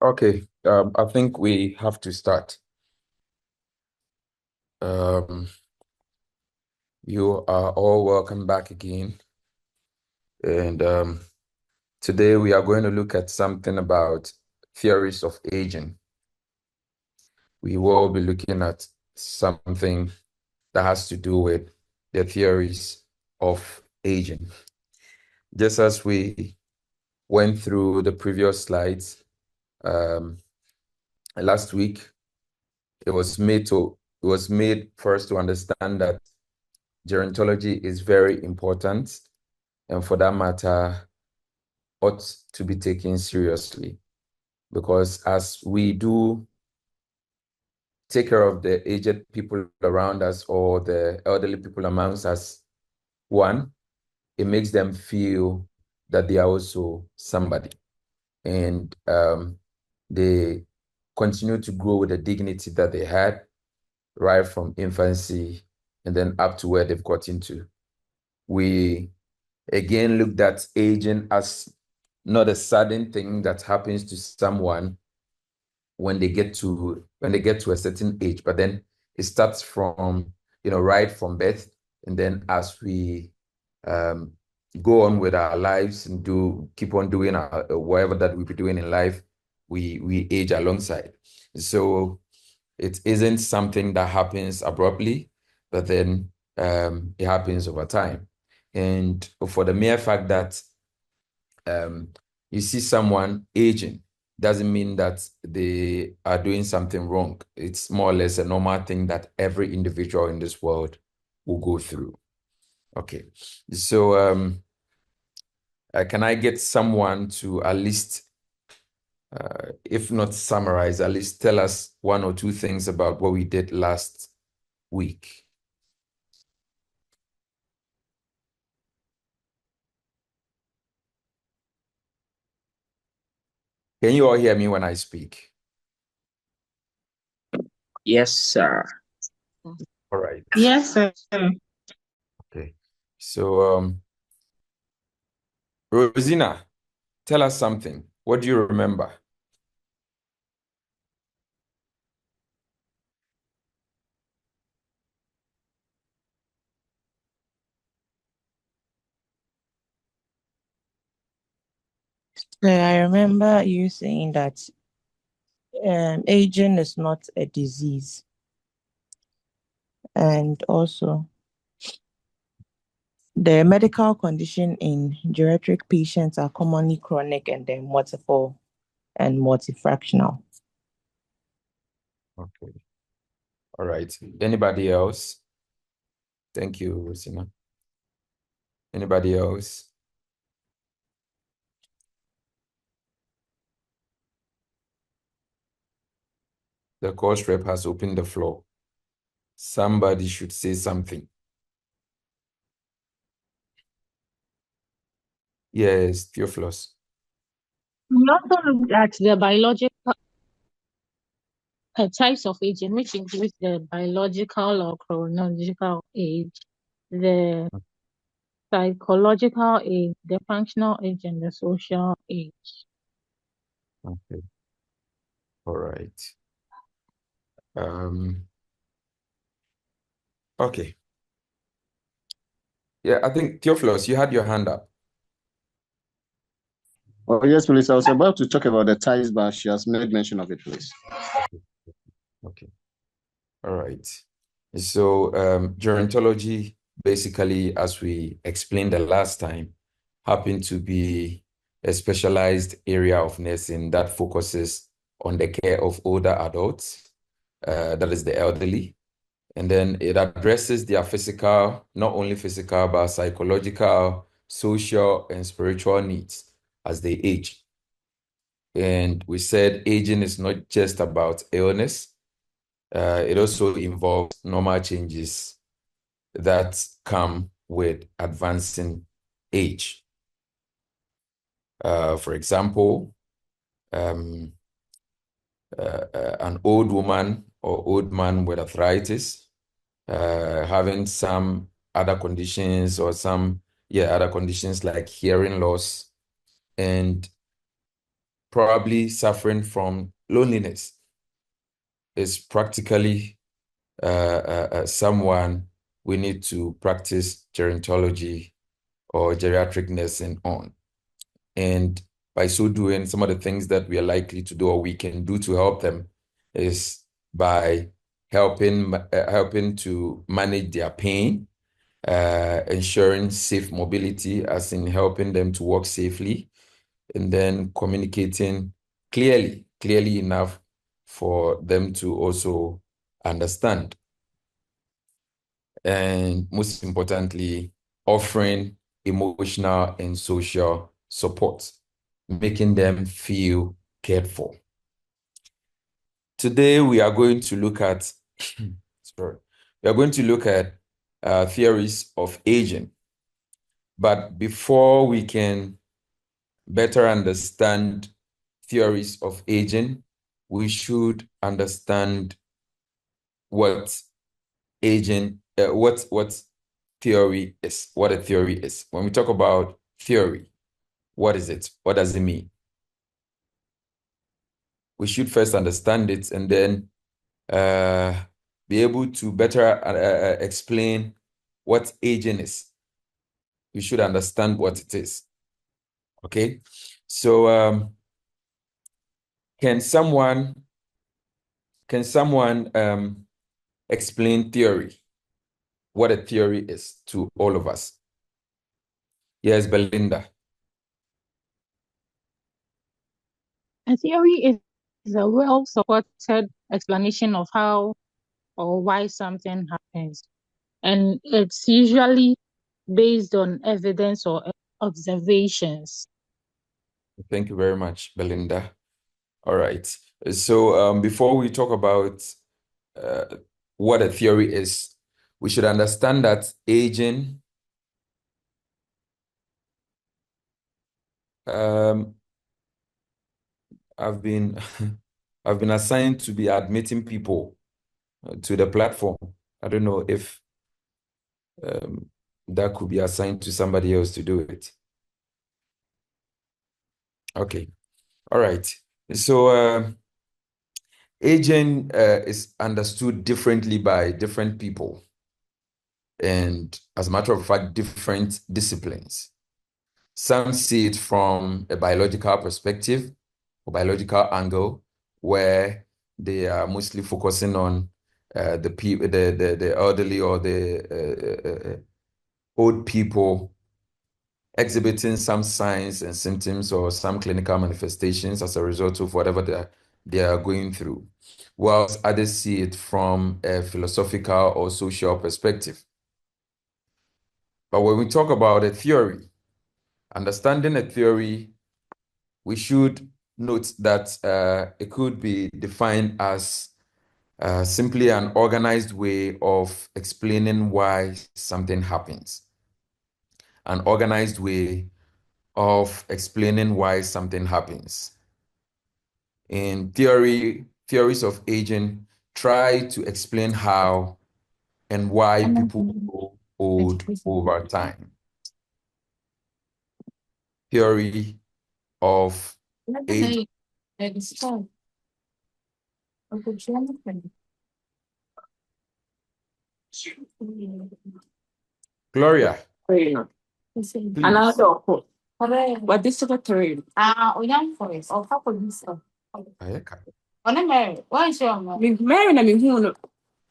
Okay, I think we have to start. You are all welcome back again. And today we are going to look at something about theories of aging. We will be looking at something that has to do with the theories of aging. Just as we went through the previous slides last week, it was made first to understand that gerontology is very important, and for that matter, ought to be taken seriously, because as we do take care of the aged people around us or the elderly people amongst us, one, it makes them feel that they are also somebody, and they continue to grow with the dignity that they had right from infancy and then up to where they've got into. We again looked at aging as not a sudden thing that happens to someone when they get to a certain age, but then it starts from right from birth, and then as we go on with our lives and keep on doing whatever that we'll be doing in life, we age alongside. So it isn't something that happens abruptly, but then it happens over time. And for the mere fact that you see someone aging doesn't mean that they are doing something wrong. It's more or less a normal thing that every individual in this world will go through. Okay, so can I get someone to at least, if not summarize, at least tell us one or two things about what we did last week? Can you all hear me when I speak? Yes, sir. All right. Yes, sir. Okay. So, Rosina, tell us something. What do you remember? I remember you saying that aging is not a disease. And also, the medical condition in geriatric patients are commonly chronic and then multiple and multifractional. Okay. All right. Anybody else? Thank you, Rosina. Anybody else? The course rep has opened the floor. Somebody should say something. Yes, Theophilus. We also looked at the biological types of aging, which includes the biological or chronological age, the psychological age, the functional age, and the social age. Okay. All right. Okay. Yeah, I think Theophilus, you had your hand up. Oh, yes, please. I was about to talk about the ties, but she has made mention of it, please. Okay. All right. So, gerontology, basically, as we explained the last time, happened to be a specialized area of nursing that focuses on the care of older adults, that is the elderly. And then it addresses their physical, not only physical, but psychological, social, and spiritual needs as they age. And we said aging is not just about illness. It also involves normal changes that come with advancing age. For example, an old woman or old man with arthritis, having some other conditions or other conditions like hearing loss, and probably suffering from loneliness is practically someone we need to practice gerontology or geriatric nursing on. And by so doing, some of the things that we are likely to do or we can do to help them is by helping to manage their pain, ensuring safe mobility, as in helping them to walk safely, and then communicating clearly enough for them to also understand. And most importantly, offering emotional and social support, making them feel cared for. Today, we are going to look at, sorry, we are going to look at theories of aging. But before we can better understand theories of aging, we should understand what aging, what theory is, what a theory is. When we talk about theory, what is it? What does it mean? We should first understand it and then be able to better explain what aging is. We should understand what it is. Okay, so can someone explain theory? What a theory is to all of us? Yes, Belinda. A theory is a well-supported explanation of how or why something happens. And it's usually based on evidence or observations. Thank you very much, Belinda. All right. So before we talk about what a theory is, we should understand that aging I've been assigned to be admitting people to the platform. I don't know if that could be assigned to somebody else to do it. Okay. All right. So aging is understood differently by different people, and as a matter of fact, different disciplines. Some see it from a biological perspective or biological angle, where they are mostly focusing on the elderly or the old people exhibiting some signs and symptoms or some clinical manifestations as a result of whatever they are going through, whilst others see it from a philosophical or social perspective. But when we talk about a theory, understanding a theory, we should note that it could be defined as simply an organized way of explaining why something happens. An organized way of explaining why something happens. In theories of aging try to explain how and why people grow old over time. Theory of aging. Gloria, please. What this secretary? Ayeka. Mary na me who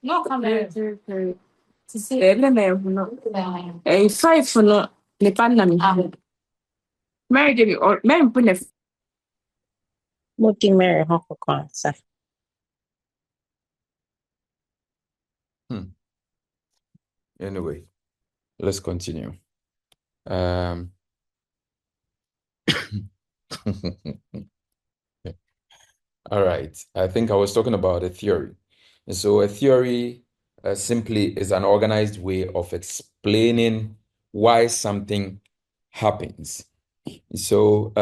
no come Mary. To see every Mary who no. Eh, 5 no ne pan na me. Mary give me or Mary put ne Looking Mary Hopkins. Anyway, let's continue. Um, all right. I think I was talking about a theory. And so a theory simply is an organized way of explaining why something happens. So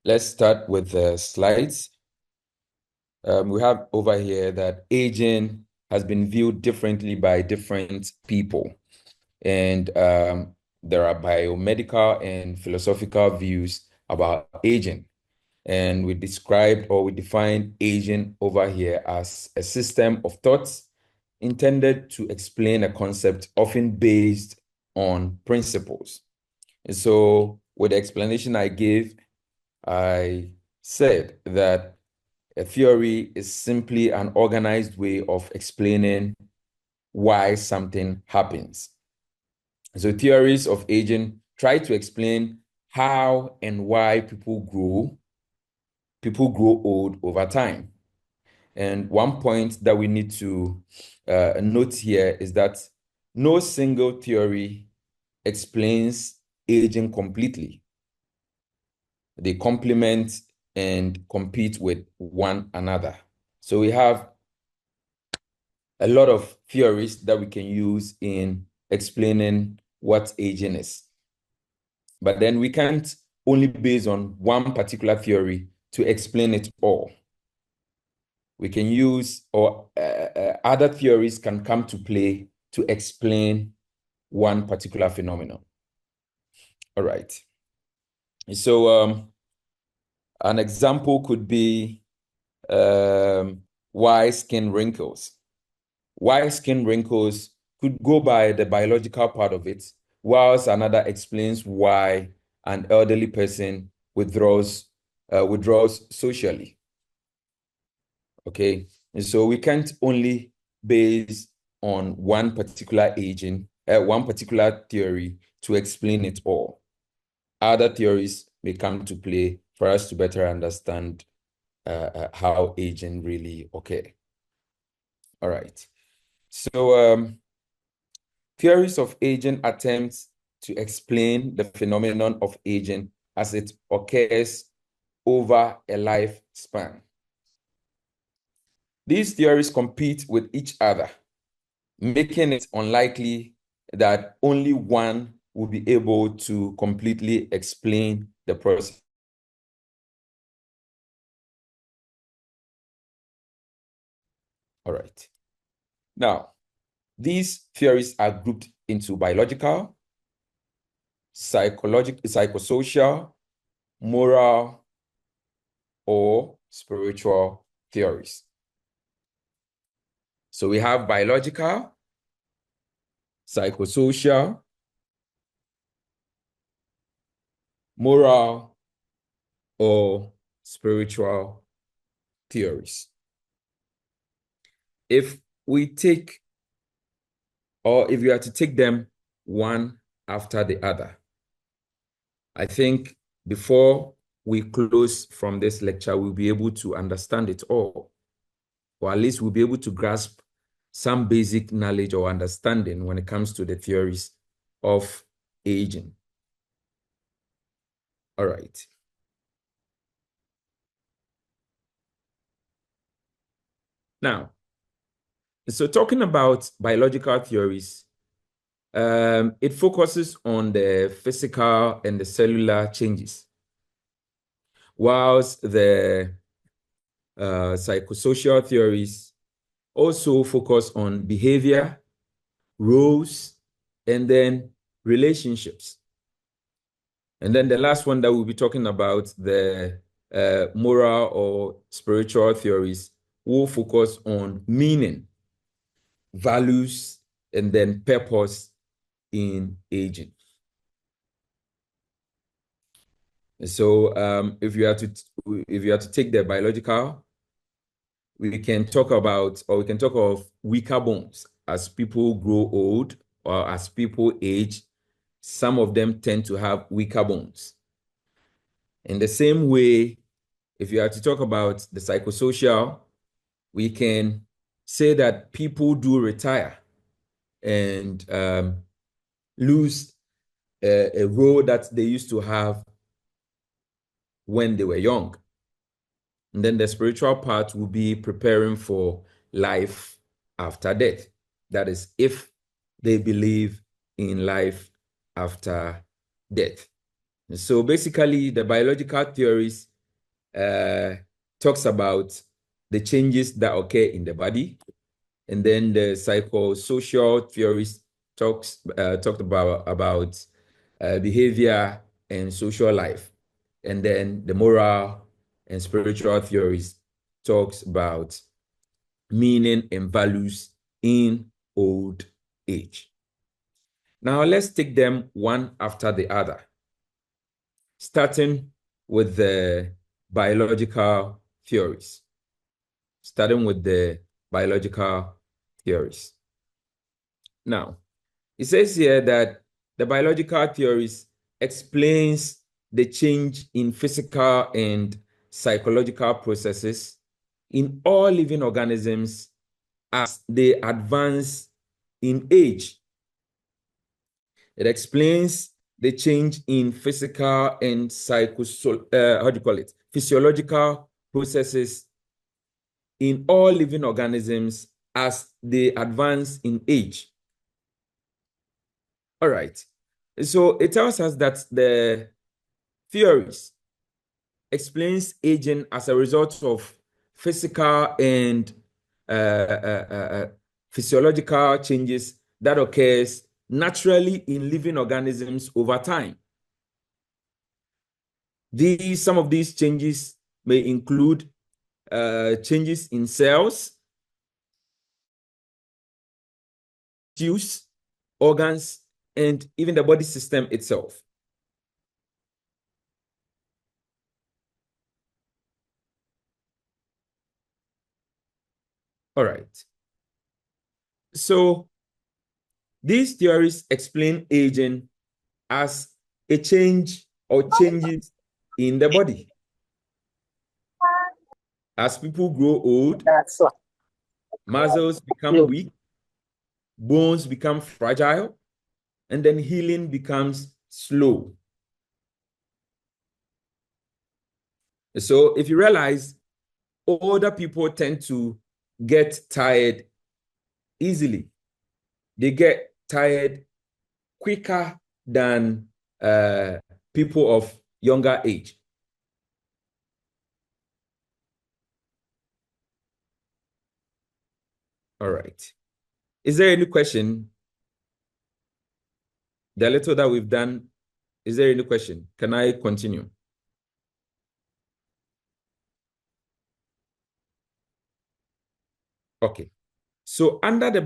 let's start with the slides. We have over here that aging has been viewed differently by different people. And there are biomedical and philosophical views about aging. And we described or we defined aging over here as a system of thoughts intended to explain a concept often based on principles. And so with the explanation I gave, I said that a theory is simply an organized way of explaining why something happens. So theories of aging try to explain how and why people grow old over time. And one point that we need to note here is that no single theory explains aging completely. They complement and compete with one another. So we have a lot of theories that we can use in explaining what aging is. But then we can't only base on one particular theory to explain it all. We can use, or other theories can come to play to explain one particular phenomenon. All right. So an example could be why skin wrinkles. Why skin wrinkles could go by the biological part of it, whilst another explains why an elderly person withdraws socially. Okay, and so we can't only base on one particular one particular theory to explain it all. Other theories may come to play for us to better understand how aging really occurs. All right. So theories of aging attempts to explain the phenomenon of aging as it occurs over a lifespan. These theories compete with each other, making it unlikely that only one will be able to completely explain the process. All right. Now, these theories are grouped into biological, psychosocial, moral, or spiritual theories. So we have biological, psychosocial, moral, or spiritual theories. If we take, or if you are to take them one after the other, I think before we close from this lecture, we'll be able to understand it all, or at least we'll be able to grasp some basic knowledge or understanding when it comes to the theories of aging. All right. Now, so talking about biological theories, it focuses on the physical and the cellular changes, whilst the psychosocial theories also focus on behavior, roles, and then relationships. And then the last one that we'll be talking about, the moral or spiritual theories, will focus on meaning, values, and then purpose in aging. So if you are to take the biological, we can talk about, or we can talk of weaker bones. As people grow old or as people age, some of them tend to have weaker bones. In the same way, if you are to talk about the psychosocial, we can say that people do retire and lose a role that they used to have when they were young. And then the spiritual part will be preparing for life after death. That is, if they believe in life after death. And so basically, the biological theories talks about the changes that occur in the body. And then the psychosocial theories talked about behavior and social life. And then the moral and spiritual theories talks about meaning and values in old age. Now let's take them one after the other, starting with the biological theories. Now, it says here that the biological theories explains the change in physical and psychological processes in all living organisms as they advance in age. It explains the change in physical and physiological processes in all living organisms as they advance in age. All right. So it tells us that the theories explains aging as a result of physical and physiological changes that occurs naturally in living organisms over time. Some of these changes may include changes in cells, tissues, organs, and even the body system itself. All right. So these theories explain aging as a change or changes in the body. As people grow old, muscles become weak, bones become fragile, and then healing becomes slow. So if you realize, older people tend to get tired easily. They get tired quicker than people of younger age. All right. Is there any question? The little that we've done, is there any question? Can I continue? Okay. So under the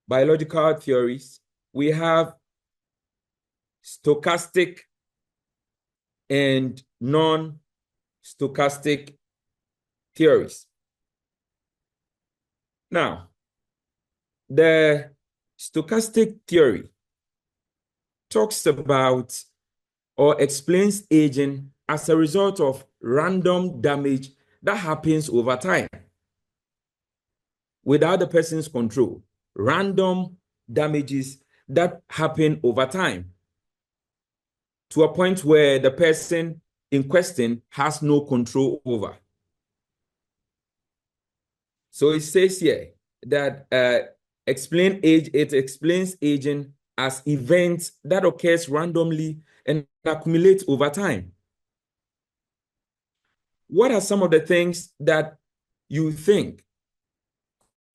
biological theories, we have stochastic and non-stochastic theories. Now, the stochastic theory talks about or explains aging as a result of random damage that happens over time without the person's control. Random damages that happen over time to a point where the person in question has no control over. So it says here that it explains aging as events that occurs randomly and accumulate over time. What are some of the things that you think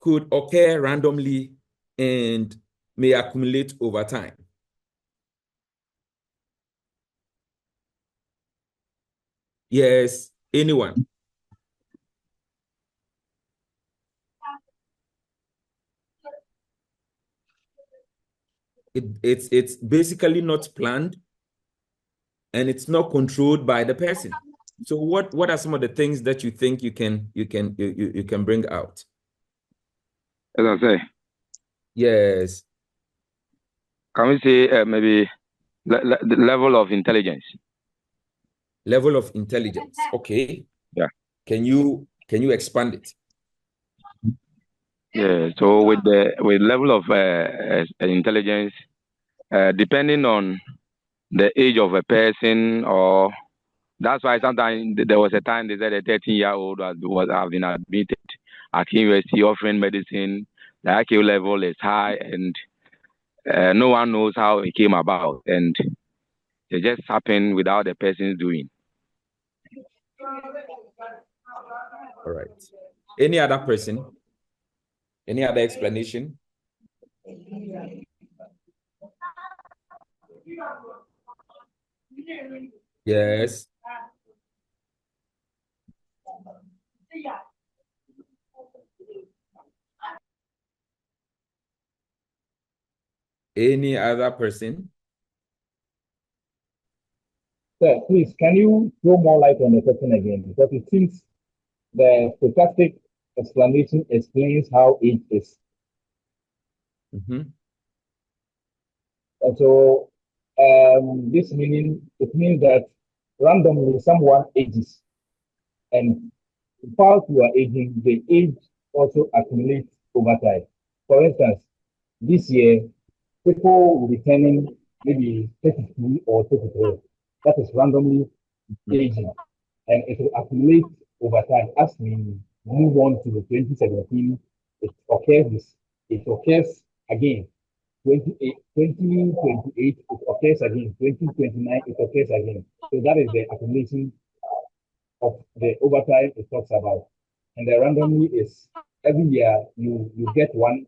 could occur randomly and may accumulate over time? Yes, anyone? It's basically not planned and it's not controlled by the person. So what are some of the things that you think you can bring out? As I say, Yes. can we say maybe the level of intelligence? Level of intelligence. Okay. Yeah. Can you expand it? Yeah. So with level of intelligence, depending on the age of a person, or that's why sometimes there was a time they said a 13-year-old have been admitted at university offering medicine. The IQ level is high, and no one knows how it came about, and it just happened without the person's doing. All right. Any other person? Any other explanation? Yes. Any other person? Sir, please, can you throw more light on the question again? Because it seems the stochastic explanation explains how age is. Mm-hmm. And so it means that randomly someone ages, and while you are aging, the age also accumulates over time. For instance, this year, people will be turning maybe 32 or 33. That is randomly aging, and it will accumulate over time. As we move on to 2017, it occurs again. 2028, it occurs again. 2029, it occurs again. So that is the accumulation of the overtime it talks about. And the randomly is every year you get one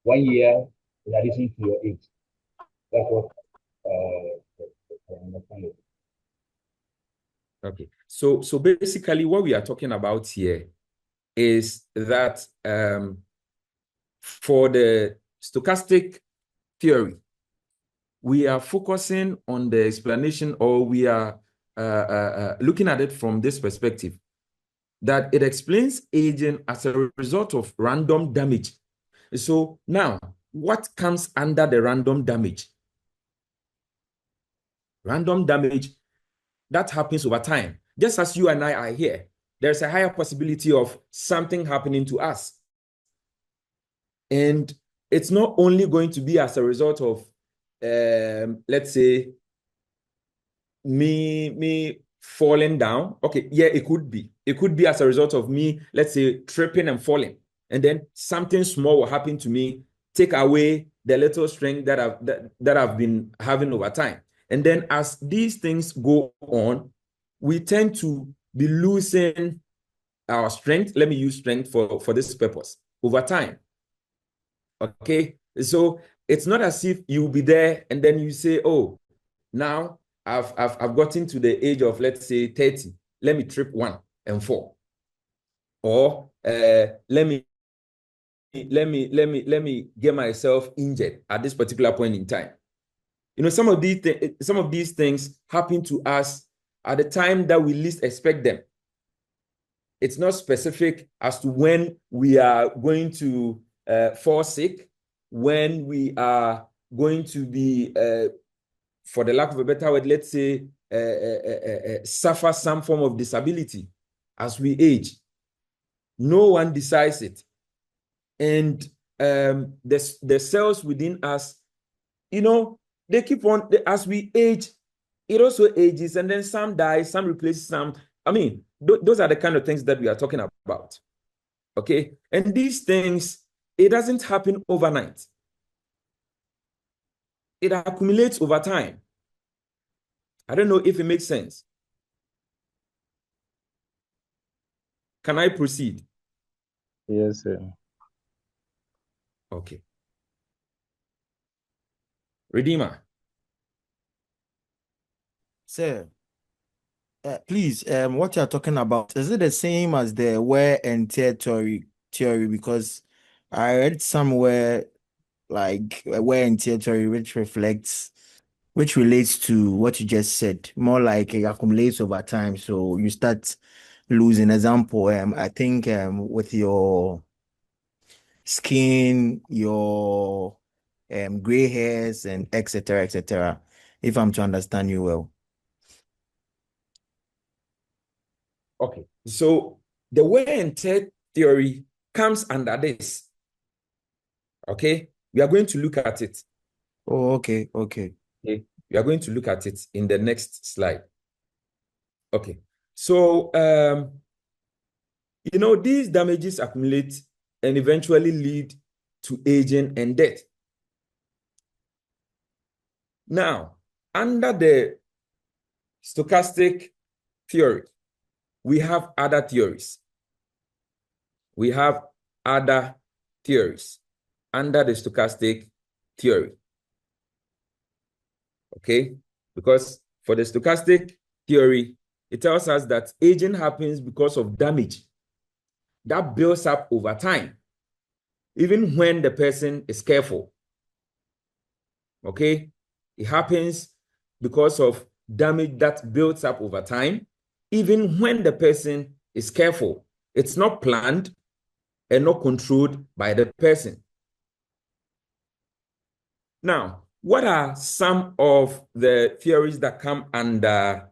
year in addition to your age. That's what I understand. Okay. So basically what we are talking about here is that for the stochastic theory, we are focusing on the explanation, or we are looking at it from this perspective, that it explains aging as a result of random damage. So now, what comes under the random damage? Random damage that happens over time. Just as you and I are here, there's a higher possibility of something happening to us. And it's not only going to be as a result of, let's say, me falling down. Okay, yeah, it could be. It could be as a result of me, let's say, tripping and falling. And then something small will happen to me, take away the little strength that I've been having over time. And then as these things go on, we tend to be losing our strength. Let me use strength for this purpose over time. Okay, so it's not as if you'll be there and then you say, oh, now I've gotten to the age of, let's say, 30. Let me trip 1 and 4. Or let me get myself injured at this particular point in time. You know, some of these things happen to us at the time that we least expect them. It's not specific as to when we are going to fall sick, when we are going to be, for the lack of a better word, let's say, suffer some form of disability as we age. No one decides it. And the cells within us, you know, they keep on, as we age, it also ages, and then some die, some replace some. I mean, those are the kind of things that we are talking about. Okay? And these things, it doesn't happen overnight. It accumulates over time. I don't know if it makes sense. Can I proceed? Yes, sir. Okay. Redeemer. Sir, please, what you're talking about, is it the same as the wear and tear theory? Because I read somewhere like a wear and tear theory which relates to what you just said, more like it accumulates over time. So you start losing. Example, I think with your skin, your gray hairs, and etc., etc., if I'm to understand you well. Okay. So the wear and tear theory comes under this. Okay. We are going to look at it. Oh, okay. Okay. Okay. We are going to look at it in the next slide. Okay. So, you know, these damages accumulate and eventually lead to aging and death. Now, under the stochastic theory, we have other theories. We have other theories under the stochastic theory. Okay? Because For the stochastic theory, it tells us that aging happens because of damage that builds up over time, even when the person is careful. Okay? It happens because of damage that builds up over time, even when the person is careful. It's not planned and not controlled by the person. Now, what are some of the theories that come under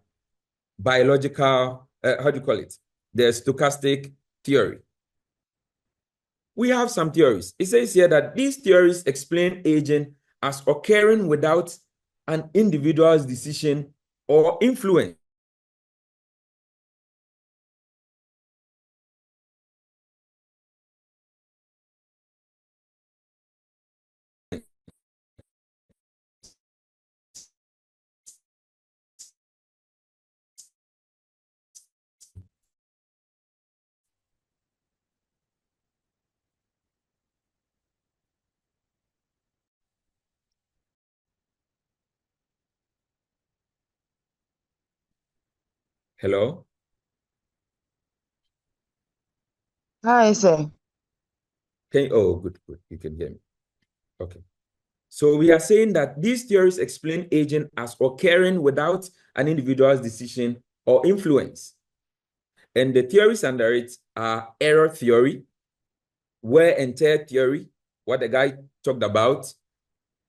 biological, how do you call it? The stochastic theory. We have some theories. It says here that these theories explain aging as occurring without an individual's decision or influence. Hello? Hi, sir. Oh, good, good. You can hear me. Okay. So we are saying that these theories explain aging as occurring without an individual's decision or influence. And the theories under it are error theory, wear and tear theory, what the guy talked about,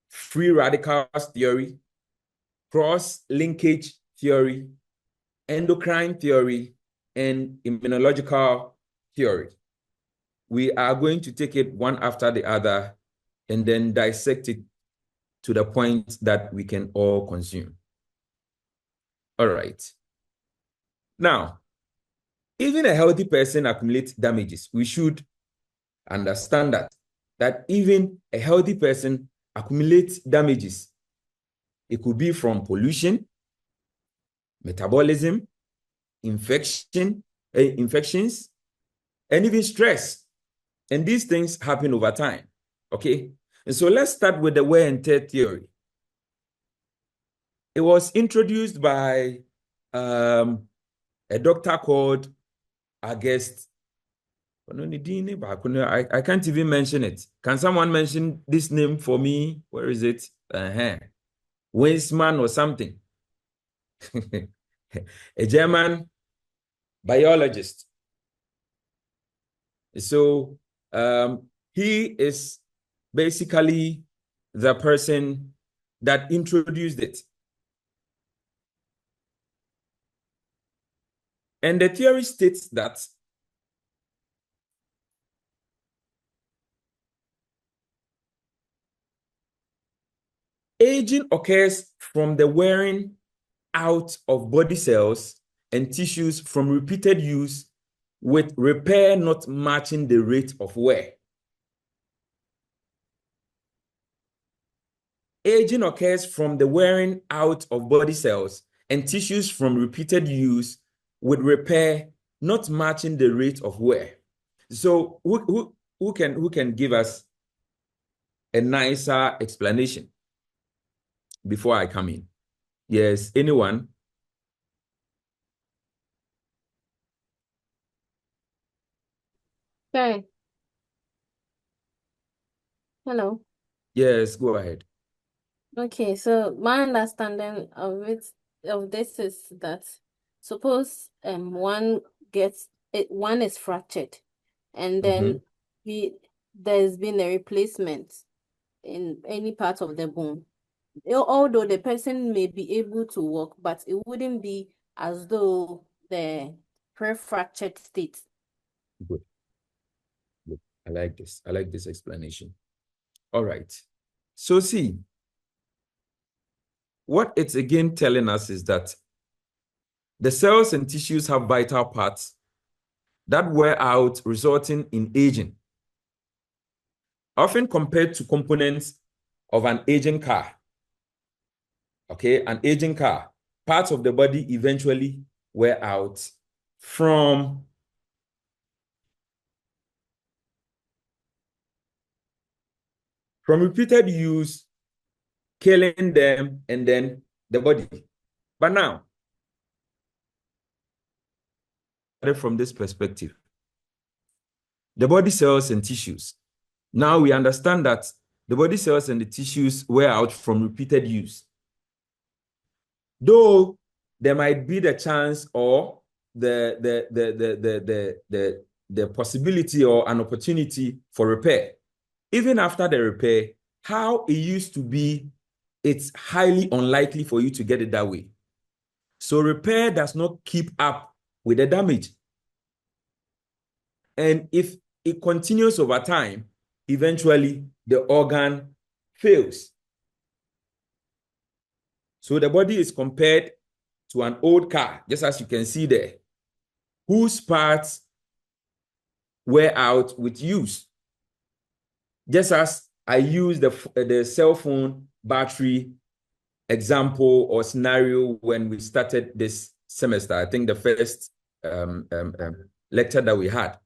free radicals theory, cross-linkage theory, endocrine theory, and immunological theory. We are going to take it one after the other and then dissect it to the point that we can all consume. All right. Now, even a healthy person accumulates damages. We should understand that even a healthy person accumulates damages. It could be from pollution, metabolism, infections, and even stress. And these things happen over time. Okay. And so let's start with the wear and tear theory. It was introduced by a doctor called August. I can't even mention it. Can someone mention this name for me? Where is it? Winsman or something. A German biologist. So he is basically the person that introduced it. And the theory states that aging occurs from the wearing out of body cells and tissues from repeated use, with repair not matching the rate of wear. Aging occurs from the wearing out of body cells and tissues from repeated use, with repair not matching the rate of wear. So who can give us a nicer explanation before I come in? Yes, anyone? Okay. Hello. Yes, go ahead. Okay, so my understanding of this is that suppose one is fractured and then there's been a replacement in any part of the bone. Although the person may be able to walk, but it wouldn't be as though the pre-fractured state. Good. Good. I like this. I like this explanation. All right. So see, what it's again telling us is that the cells and tissues have vital parts that wear out, resulting in aging, often compared to components of an aging car. Okay, an aging car, parts of the body eventually wear out from repeated use, killing them, and then the body. But now, from this perspective, the body cells and tissues. Now we understand that the body cells and the tissues wear out from repeated use. Though there might be the chance or the possibility or an opportunity for repair. Even after the repair, how it used to be, it's highly unlikely for you to get it that way. So repair does not keep up with the damage. And if it continues over time, eventually the organ fails. So the body is compared to an old car, just as you can see there, whose parts wear out with use. Just as I used the cell phone battery example or scenario when we started this semester, I think the first lecture that we had.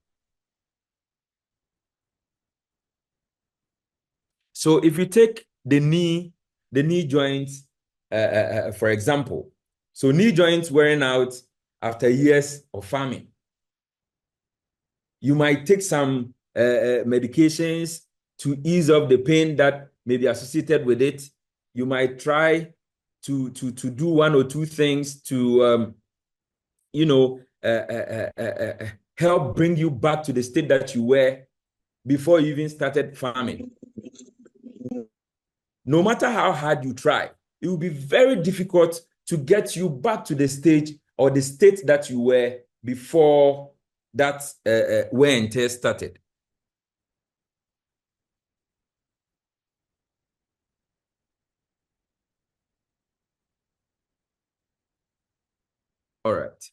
So if you take the knee joints, for example, so knee joints wearing out after years of farming. You might take some medications to ease off the pain that may be associated with it. You might try to do one or two things to, help bring you back to the state that you were before you even started farming. No matter how hard you try, it will be very difficult to get you back to the stage or the state that you were before that wear and tear started. All right.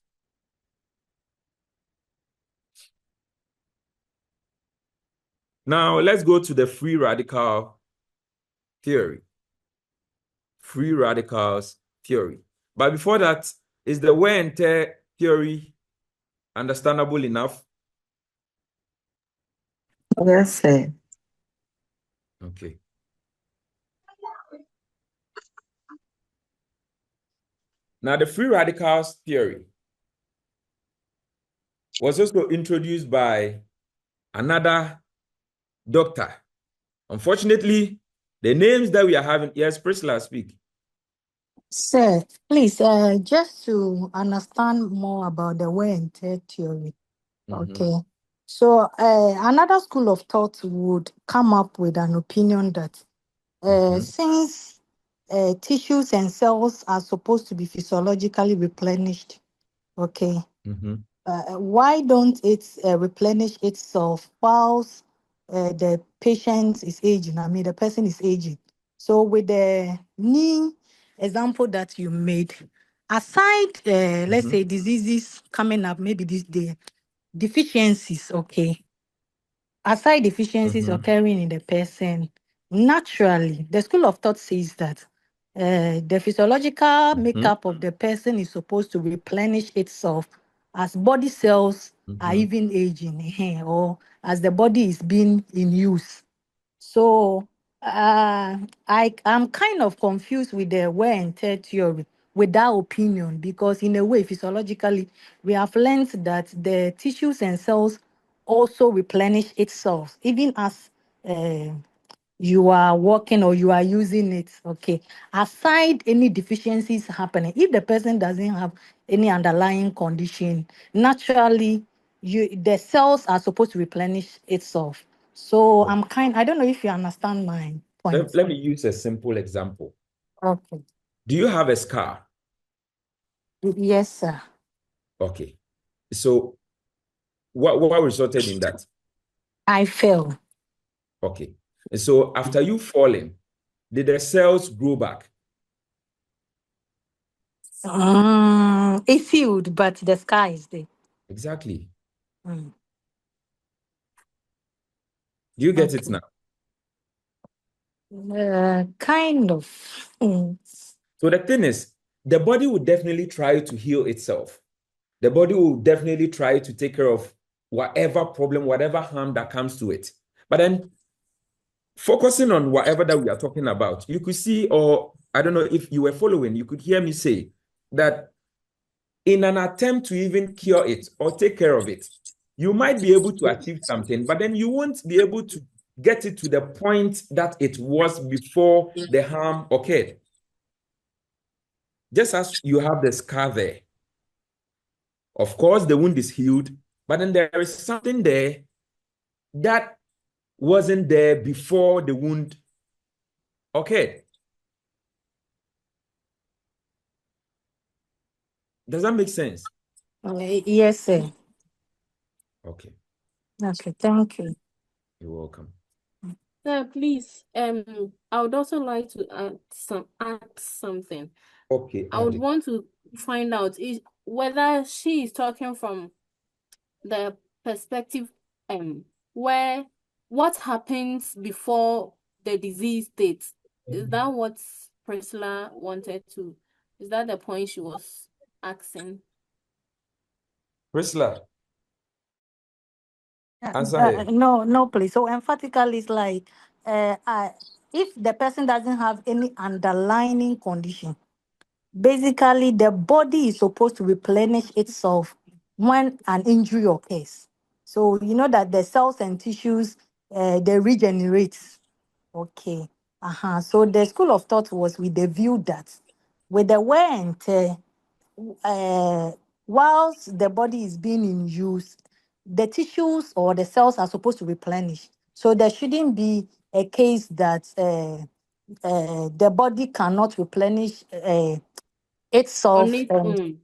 Now let's go to the free radical theory. Free radicals theory. But before that, is the wear and tear theory understandable enough? Yes, sir. Okay. Now, the free radicals theory was also introduced by another doctor. Unfortunately, the names that we are having, yes, Priscilla, speak. Sir, please, just to understand more about the wear and tear theory. Okay. So another school of thought would come up with an opinion that since tissues and cells are supposed to be physiologically replenished, okay, why don't it replenish itself whilst the patient is aging? I mean, the person is aging. So with the knee example that you made, aside, let's say, diseases coming up, maybe the deficiencies, okay, aside deficiencies occurring in the person, naturally, the school of thought says that the physiological makeup of the person is supposed to replenish itself as body cells are even aging or as the body is being in use. So I'm kind of confused with the wear and tear theory with that opinion, because in a way, physiologically, we have learned that the tissues and cells also replenish itself, even as you are working or you are using it. Okay. Aside any deficiencies happening, if the person doesn't have any underlying condition, naturally, the cells are supposed to replenish itself. So I don't know if you understand my point. Let me use a simple example. Okay. Do you have a scar? Yes, sir. Okay. So what resulted in that? I fell. Okay. So after you falling, did the cells grow back? It healed, but the scar is there. Exactly. Do you get it now? Kind of. So the thing is, the body will definitely try to heal itself. The body will definitely try to take care of whatever problem, whatever harm that comes to it. But then focusing on whatever that we are talking about, you could see, or I don't know if you were following, you could hear me say that in an attempt to even cure it or take care of it, you might be able to achieve something, but then you won't be able to get it to the point that it was before the harm occurred. Just as you have the scar there. Of course, the wound is healed, but then there is something there that wasn't there before the wound occurred. Does that make sense? Yes, sir. Okay. Okay, thank you. You're welcome. Sir, please, I would also like to add something. Okay. I would want to find out whether she is talking from the perspective where what happens before the disease states. Is that what Priscilla wanted to? Is that the point she was asking? Priscilla, answer her. No, please. So emphatically, it's like if the person doesn't have any underlying condition, basically the body is supposed to replenish itself when an injury occurs. So you know that the cells and tissues they regenerate. Okay. So the school of thought was with the view that with the wear and tear, whilst the body is being in use, the tissues or the cells are supposed to replenish. So there shouldn't be a case that the body cannot replenish On itself. its And own.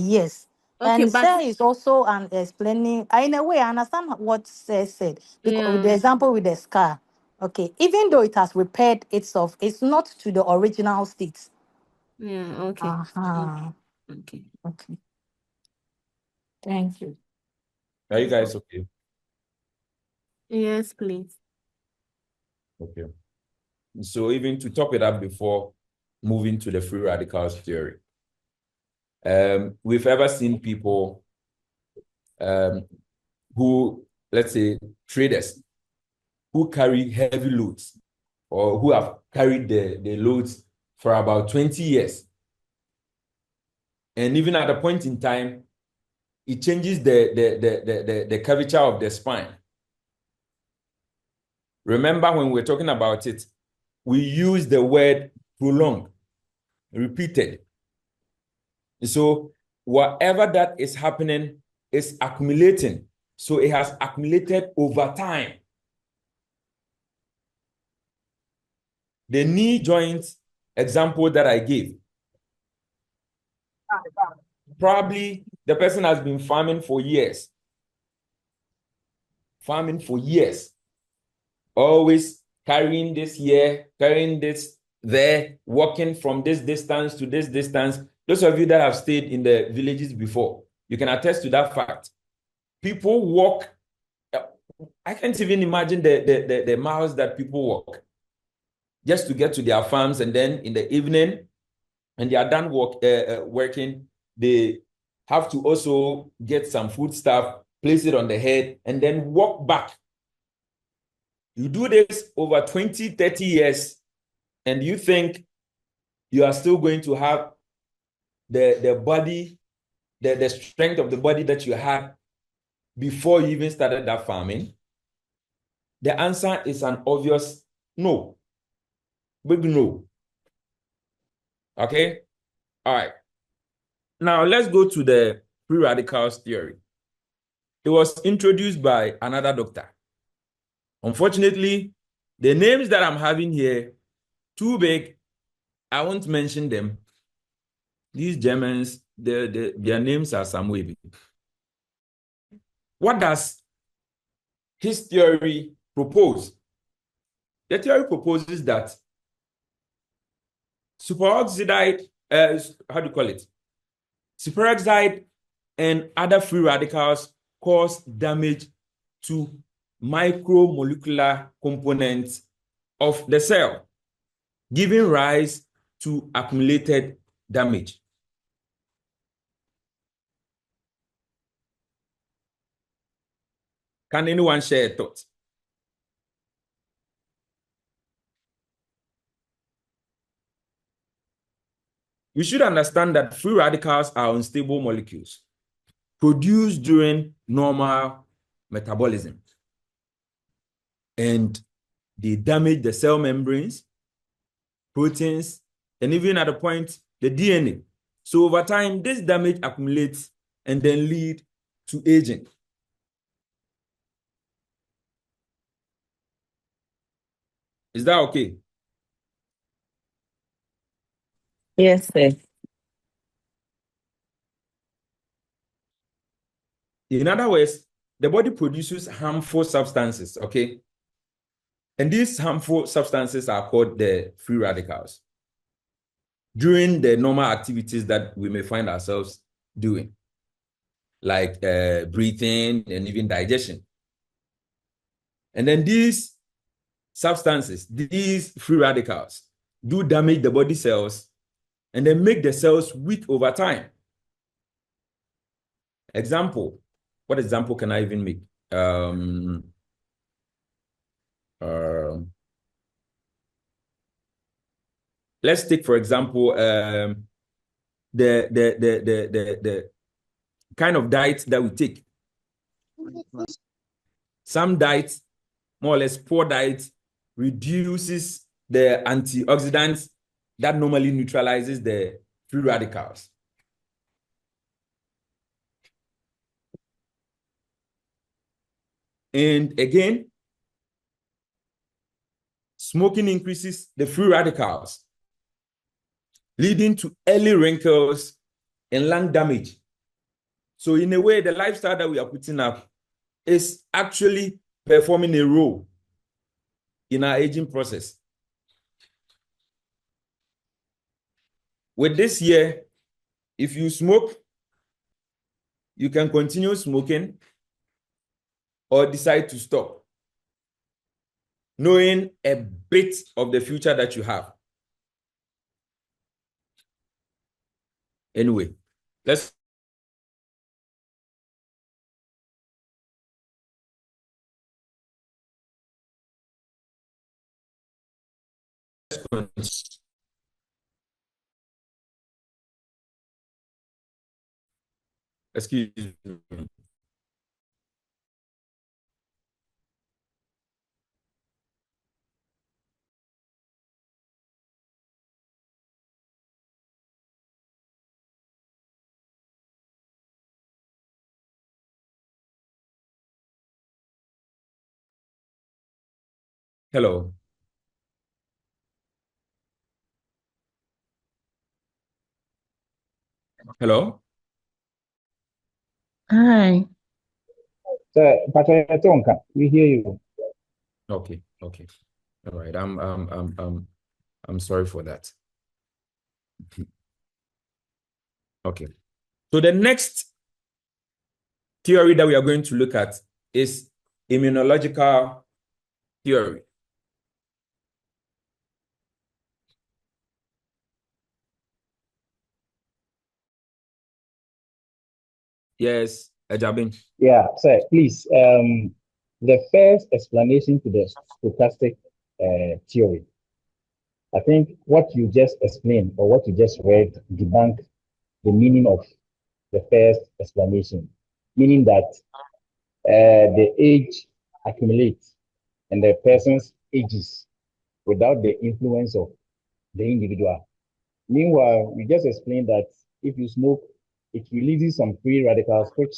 yes. Okay, And but Sarah is also explaining. In a way, I understand what Sarah said because with the yeah, example with the scar. Okay, even though it has repaired itself, it's not to the original state. yeah, okay. Okay. Okay. Thank you. Are you guys okay? Yes, please. Okay. So even to top it up before moving to the free radicals theory, we've ever seen people who, let's say, traders who carry heavy loads or who have carried the loads for about 20 years. And even at a point in time, it changes the curvature of the spine. Remember when we were talking about it, we use the word prolonged, repeated. So whatever that is happening is accumulating. So it has accumulated over time. The knee joint example that I gave, probably the person has been farming for years. Always carrying this here, carrying this there, walking from this distance to this distance. Those of you that have stayed in the villages before, you can attest to that fact. People walk. I can't even imagine the miles that people walk just to get to their farms, and then in the evening, when they are done working, they have to also get some food stuff, place it on the head, and then walk back. You do this over 20, 30 years, and you think you are still going to have the body, the strength of the body that you had before you even started that farming? The answer is an obvious no. Big no. Okay? All right. Now let's go to the free radicals theory. It was introduced by another doctor. Unfortunately, the names that I'm having here, too big. I won't mention them. These Germans, their names are some way big. What does his theory propose? The theory proposes that superoxide, how do you call it? Superoxide and other free radicals cause damage to micromolecular components of the cell, giving rise to accumulated damage. Can anyone share a thought? we should understand that free radicals are unstable molecules produced during normal metabolism. And they damage the cell membranes, proteins, and even at a point, the DNA. So over time, this damage accumulates and then lead to aging. Is that okay? Yes, sir. In other words, the body produces harmful substances, okay? And these harmful substances are called the free radicals during the normal activities that we may find ourselves doing, like breathing and even digestion. And then these substances, these free radicals, do damage the body cells and then make the cells weak over time. Example, what example can I even make? Let's take, for example, the kind of diet that we take. Some diets, more or less poor diet, reduces the antioxidants that normally neutralizes the free radicals. And again, smoking increases the free radicals, leading to early wrinkles and lung damage. So in a way, the lifestyle that we are putting up is actually performing a role in our aging process. With this year, if you smoke, you can continue smoking or decide to stop, knowing a bit of the future that you have. Anyway, let's excuse me. Hello. Hello. Hi. Sir, Patrick, we hear you. Okay. Okay. All right. I'm sorry for that. Okay. So the next theory that we are going to look at is immunological theory. Yes, Ejabin. Yeah, sir, please. The first explanation to the stochastic theory. I think what you just explained or what you just read debunk the meaning of the first explanation, meaning that the age accumulates and the person's ages without the influence of the individual. Meanwhile, you just explained that if you smoke, it releases some free radicals, which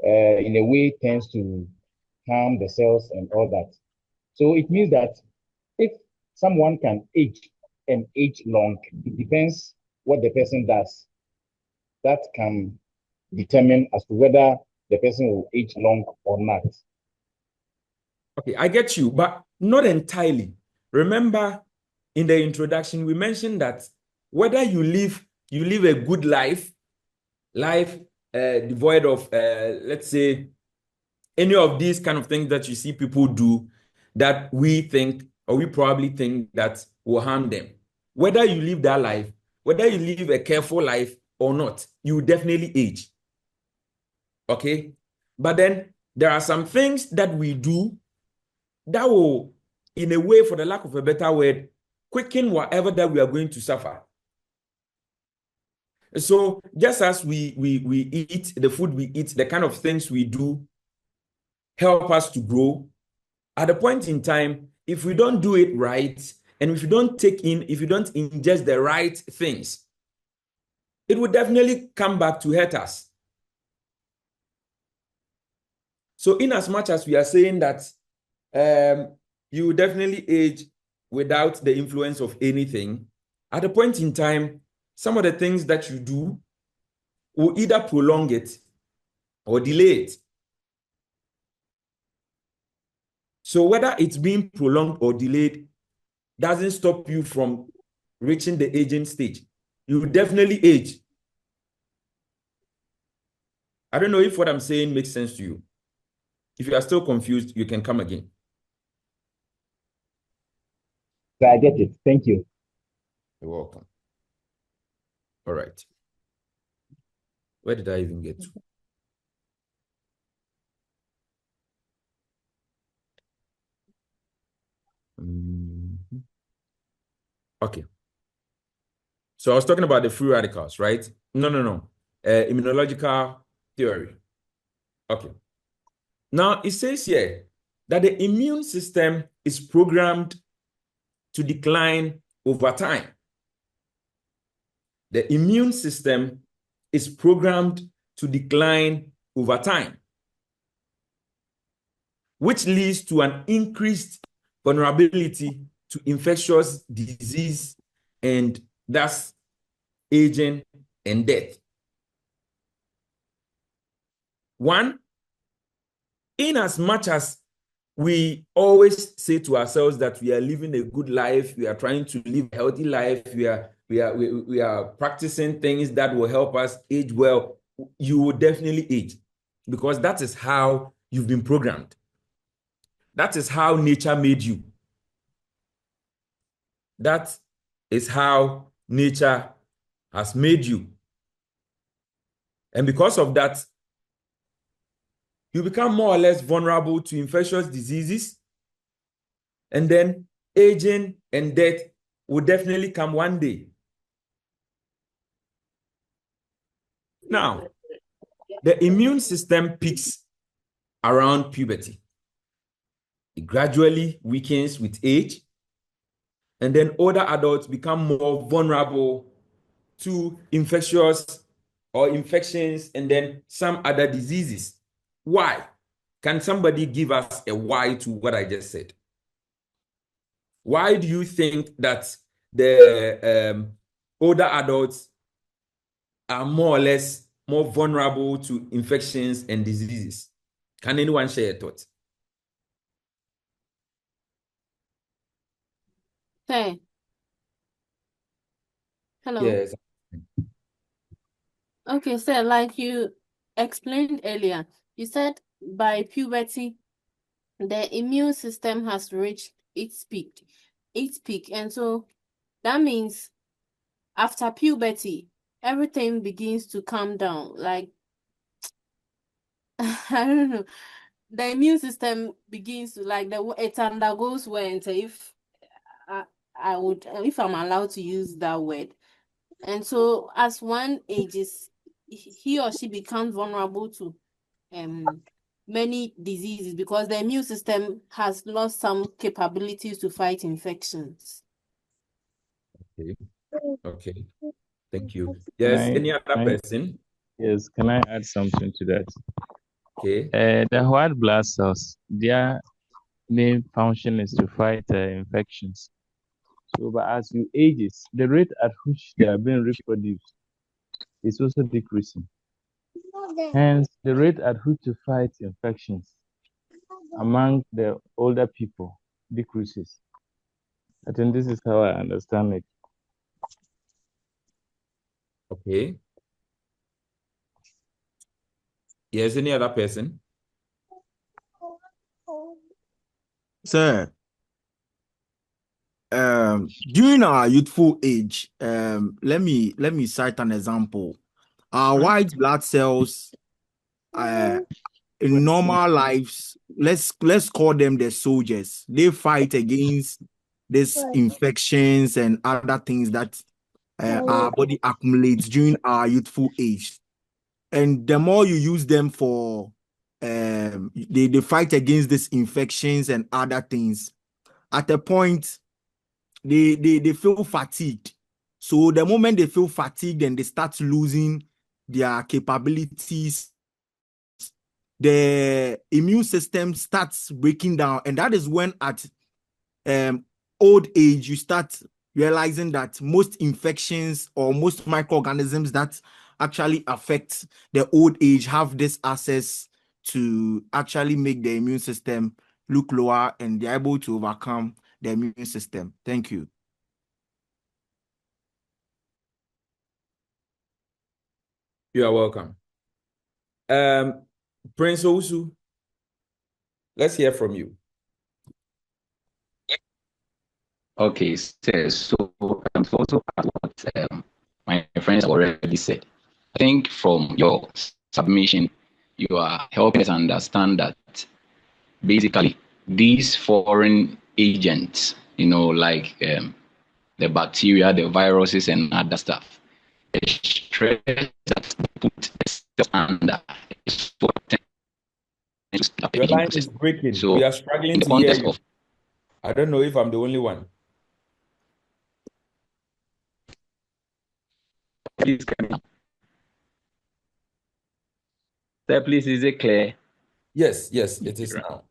in a way tends to harm the cells and all that. So it means that if someone can age and age long, it depends what the person does. That can determine as to whether the person will age long or not. Okay, I get you, but not entirely. Remember, in the introduction, we mentioned that whether you live a good life devoid of, let's say, any of these kind of things that you see people do that we think or we probably think that will harm them. Whether you live that life, whether you live a careful life or not, you will definitely age. Okay? But then there are some things that we do that will, in a way, for the lack of a better word, quicken whatever that we are going to suffer. So just as we eat, the food we eat, the kind of things we do help us to grow, at a point in time, if we don't do it right, and if you don't ingest the right things, it will definitely come back to hurt us. So in as much as we are saying that you will definitely age without the influence of anything, at a point in time, some of the things that you do will either prolong it or delay it. So whether it's being prolonged or delayed doesn't stop you from reaching the aging stage. You will definitely age. I don't know if what I'm saying makes sense to you. If you are still confused, you can come again. I get it. Thank you. You're welcome. All right. Where did I even get to? Okay. So I was talking about the free radicals, right? No. Immunological theory. Okay. Now it says here that the immune system is programmed to decline over time. The immune system is programmed to decline over time, which leads to an increased vulnerability to infectious disease and thus aging and death. One, in as much as we always say to ourselves that we are living a good life, we are trying to live a healthy life, we are practicing things that will help us age well, you will definitely age, because that is how you've been programmed. That is how nature made you. That is how nature has made you. And because of that, you become more or less vulnerable to infectious diseases, and then aging and death will definitely come one day. Now, the immune system peaks around puberty. It gradually weakens with age, and then older adults become more vulnerable to infections and then some other diseases. Why? Can somebody give us a why to what I just said? Why do you think that the older adults are more or less more vulnerable to infections and diseases? Can anyone share a thought? Hey. Hello. Yes. Okay, so like you explained earlier, you said by puberty, the immune system has reached its peak. And so that means after puberty, everything begins to calm down. Like, I don't know, the immune system begins to, like, it undergoes winter, if I'm allowed to use that word. And so as one ages, he or she becomes vulnerable to many diseases because the immune system has lost some capabilities to fight infections. Okay. Thank you. Yes, any other person? Yes, can I add something to that? Okay. The white blood cells, their main function is to fight infections. So, but as you ages, the rate at which they are being reproduced is also decreasing. Hence, the rate at which to fight infections among the older people decreases. I think this is how I understand it. Okay. Yes, any other person? Sir, during our youthful age, let me cite an example. Our white blood cells, in normal lives, let's call them the soldiers. They fight against these infections and other things that our body accumulates during our youthful age. And the more you use them for, they fight against these infections and other things. At a point, they feel fatigued. So the moment they feel fatigued and they start losing their capabilities, the immune system starts breaking down. And that is when at old age, you start realizing that most infections or most microorganisms that actually affect the old age have this access to actually make the immune system look lower, and they're able to overcome the immune system. Thank you. You are welcome. Prince Osu, let's hear from you. Okay, so to also add what my friends already said, I think from your submission, you are helping us understand that basically these foreign agents, like the bacteria, the viruses, and other stuff, the stress that they put the cells under is what tends to speed up the Your aging line process. is breaking. So, We are struggling in the to hear context you. of, I don't know if I'm the only one. please, sir, please, is it clear? Yes, it is now.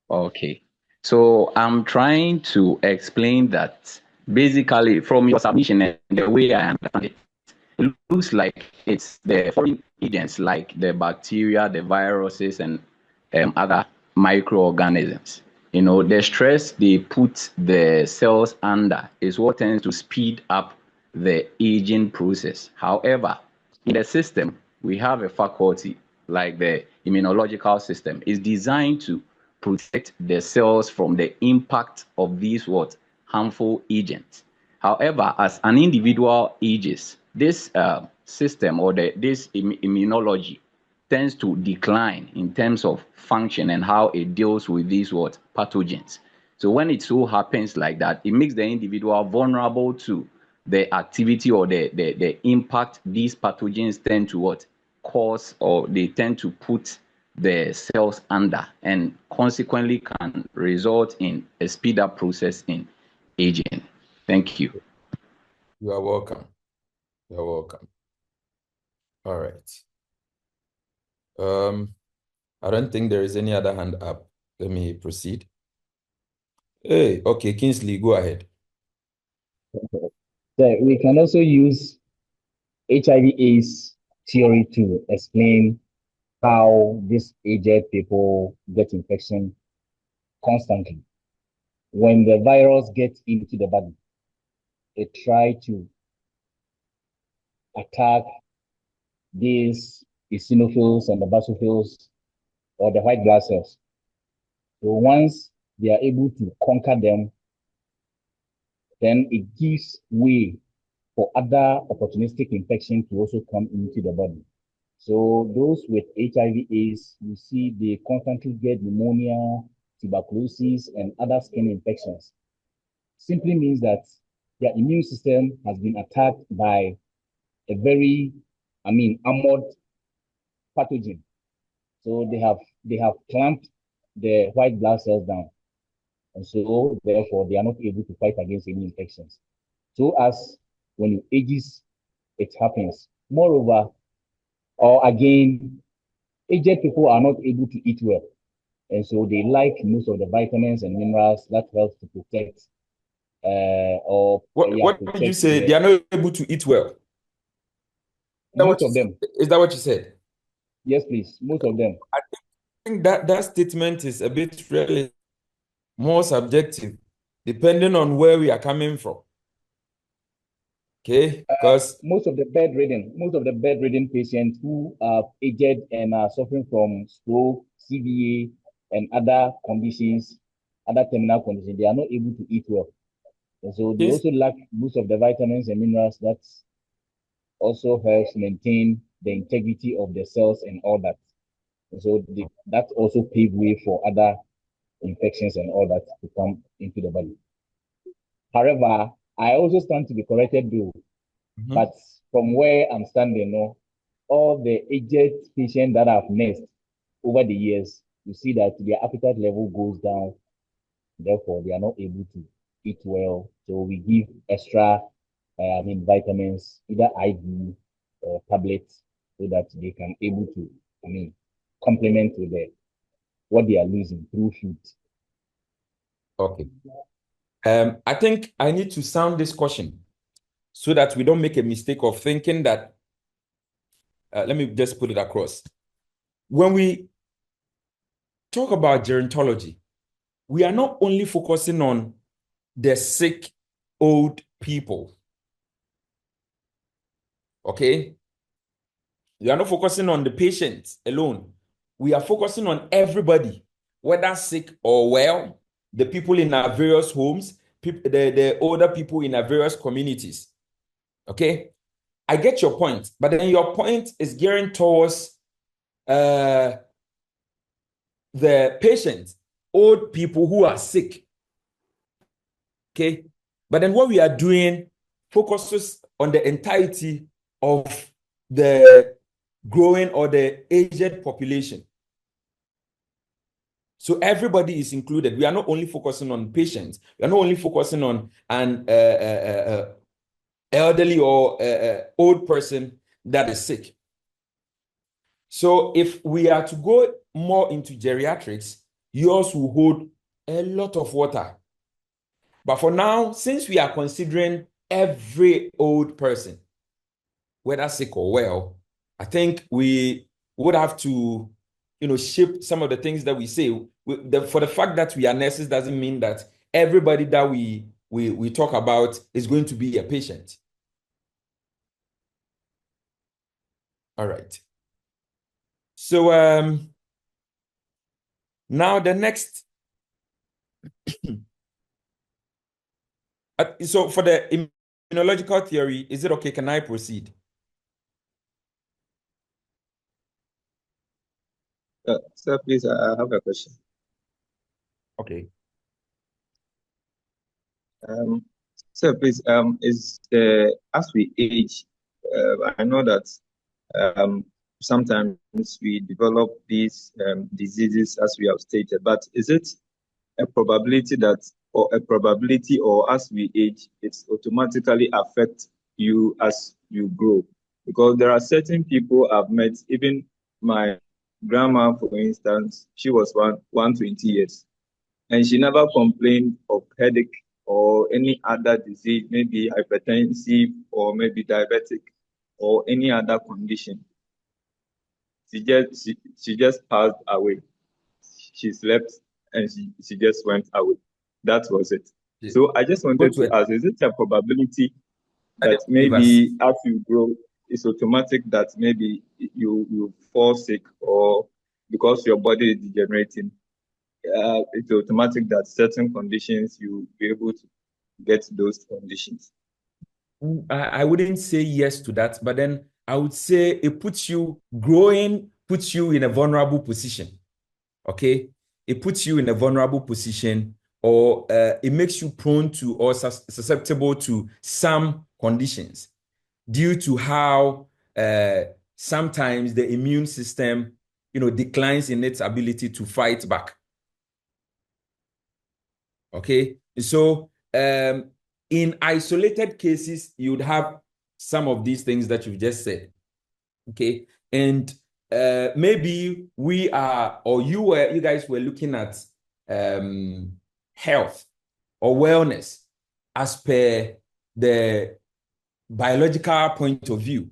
Okay. So I'm trying to explain that basically from your submission and the way I understand it, it looks like it's the foreign agents like the bacteria, the viruses, and other microorganisms. The stress they put the cells under is what tends to speed up the aging process. However, in the system, we have a faculty like the immunological system is designed to protect the cells from the impact of these harmful agents. However, as an individual ages, this system or this immunology tends to decline in terms of function and how it deals with these pathogens. So when it so happens like that, it makes the individual vulnerable to the activity or the impact these pathogens tend to cause, or they tend to put the cells under, and consequently can result in a speed up process in aging. Thank you. You are welcome. You are welcome. All right. I don't think there is any other hand up. Let me proceed. Hey, okay, Kingsley, go ahead. So we can also use HIV/AIDS theory to explain how these aged people get infection constantly. When the virus gets into the body, it tries to attack these eosinophils and the basophils or the white blood cells. So once they are able to conquer them, then it gives way for other opportunistic infections to also come into the body. So those with HIV/AIDS, you see they constantly get pneumonia, tuberculosis, and other skin infections. Simply means that their immune system has been attacked by a very, armored pathogen. So they have clamped the white blood cells down. And so therefore they are not able to fight against any infections. So as when you ages, it happens. Moreover, or again, aged people are not able to eat well. And so they like most of the vitamins and minerals that help to protect What did you say? They are not able to eat well. Most of them. Is that what you said? Yes, please. Most of them. I think that statement is a bit really more subjective, depending on where we are coming from. Okay, because most of the bedridden patients who are aged and are suffering from stroke, CVA, and other conditions, other terminal conditions, they are not able to eat well. And so they also lack most of the vitamins and minerals that also helps maintain the integrity of the cells and all that. And so that also pave way for other infections and all that to come into the body. However, I also stand to be corrected though. But from where I'm standing, no, all the aged patients that I've nursed over the years, you see that their appetite level goes down. Therefore, they are not able to eat well. So we give extra, vitamins, either IV or tablets, so that they can able to, complement with what they are losing through food. Okay. I think I need to sound this caution so that we don't make a mistake of thinking that, let me just put it across. When we talk about gerontology, we are not only focusing on the sick old people. Okay? We are not focusing on the patients alone. We are focusing on everybody, whether sick or well, the people in our various homes, the older people in our various communities. Okay? I get your point, but then your point is gearing towards the patients, old people who are sick. Okay? But then what we are doing focuses on the entirety of the growing or the aged population. So everybody is included. We are not only focusing on patients. We are not only focusing on an elderly or old person that is sick. So if we are to go more into geriatrics, yours will hold a lot of water. But for now, since we are considering every old person, whether sick or well, I think we would have to, shape some of the things that we say. For the fact that we are nurses doesn't mean that everybody that we talk about is going to be a patient. All right. So now the next. So for the immunological theory, is it okay? Can I proceed? Sir, please, I have a question. Okay. Sir, please, as we age, I know that sometimes we develop these diseases as we have stated, but is it a probability or as we age, it's automatically affect you as you grow? Because there are certain people I've met, even my grandma, for instance, she was 120 years, and she never complained of headache or any other disease, maybe hypertensive or maybe diabetic or any other condition. She just passed away. She slept and she just went away. That was it. Yeah. So I just wanted to ask, is it a probability that maybe as you grow, it's automatic that maybe you fall sick, or because your body is degenerating, it's automatic that certain conditions you'll be able to get those conditions? I wouldn't say yes to that, but then I would say it puts you in a vulnerable position. Okay? It puts you in a vulnerable position, or it makes you prone to or susceptible to some conditions due to how sometimes the immune system, declines in its ability to fight back. Okay? So in isolated cases, you'd have some of these things that you've just said. Okay? And maybe we are, or you guys were looking at health or wellness as per the biological point of view,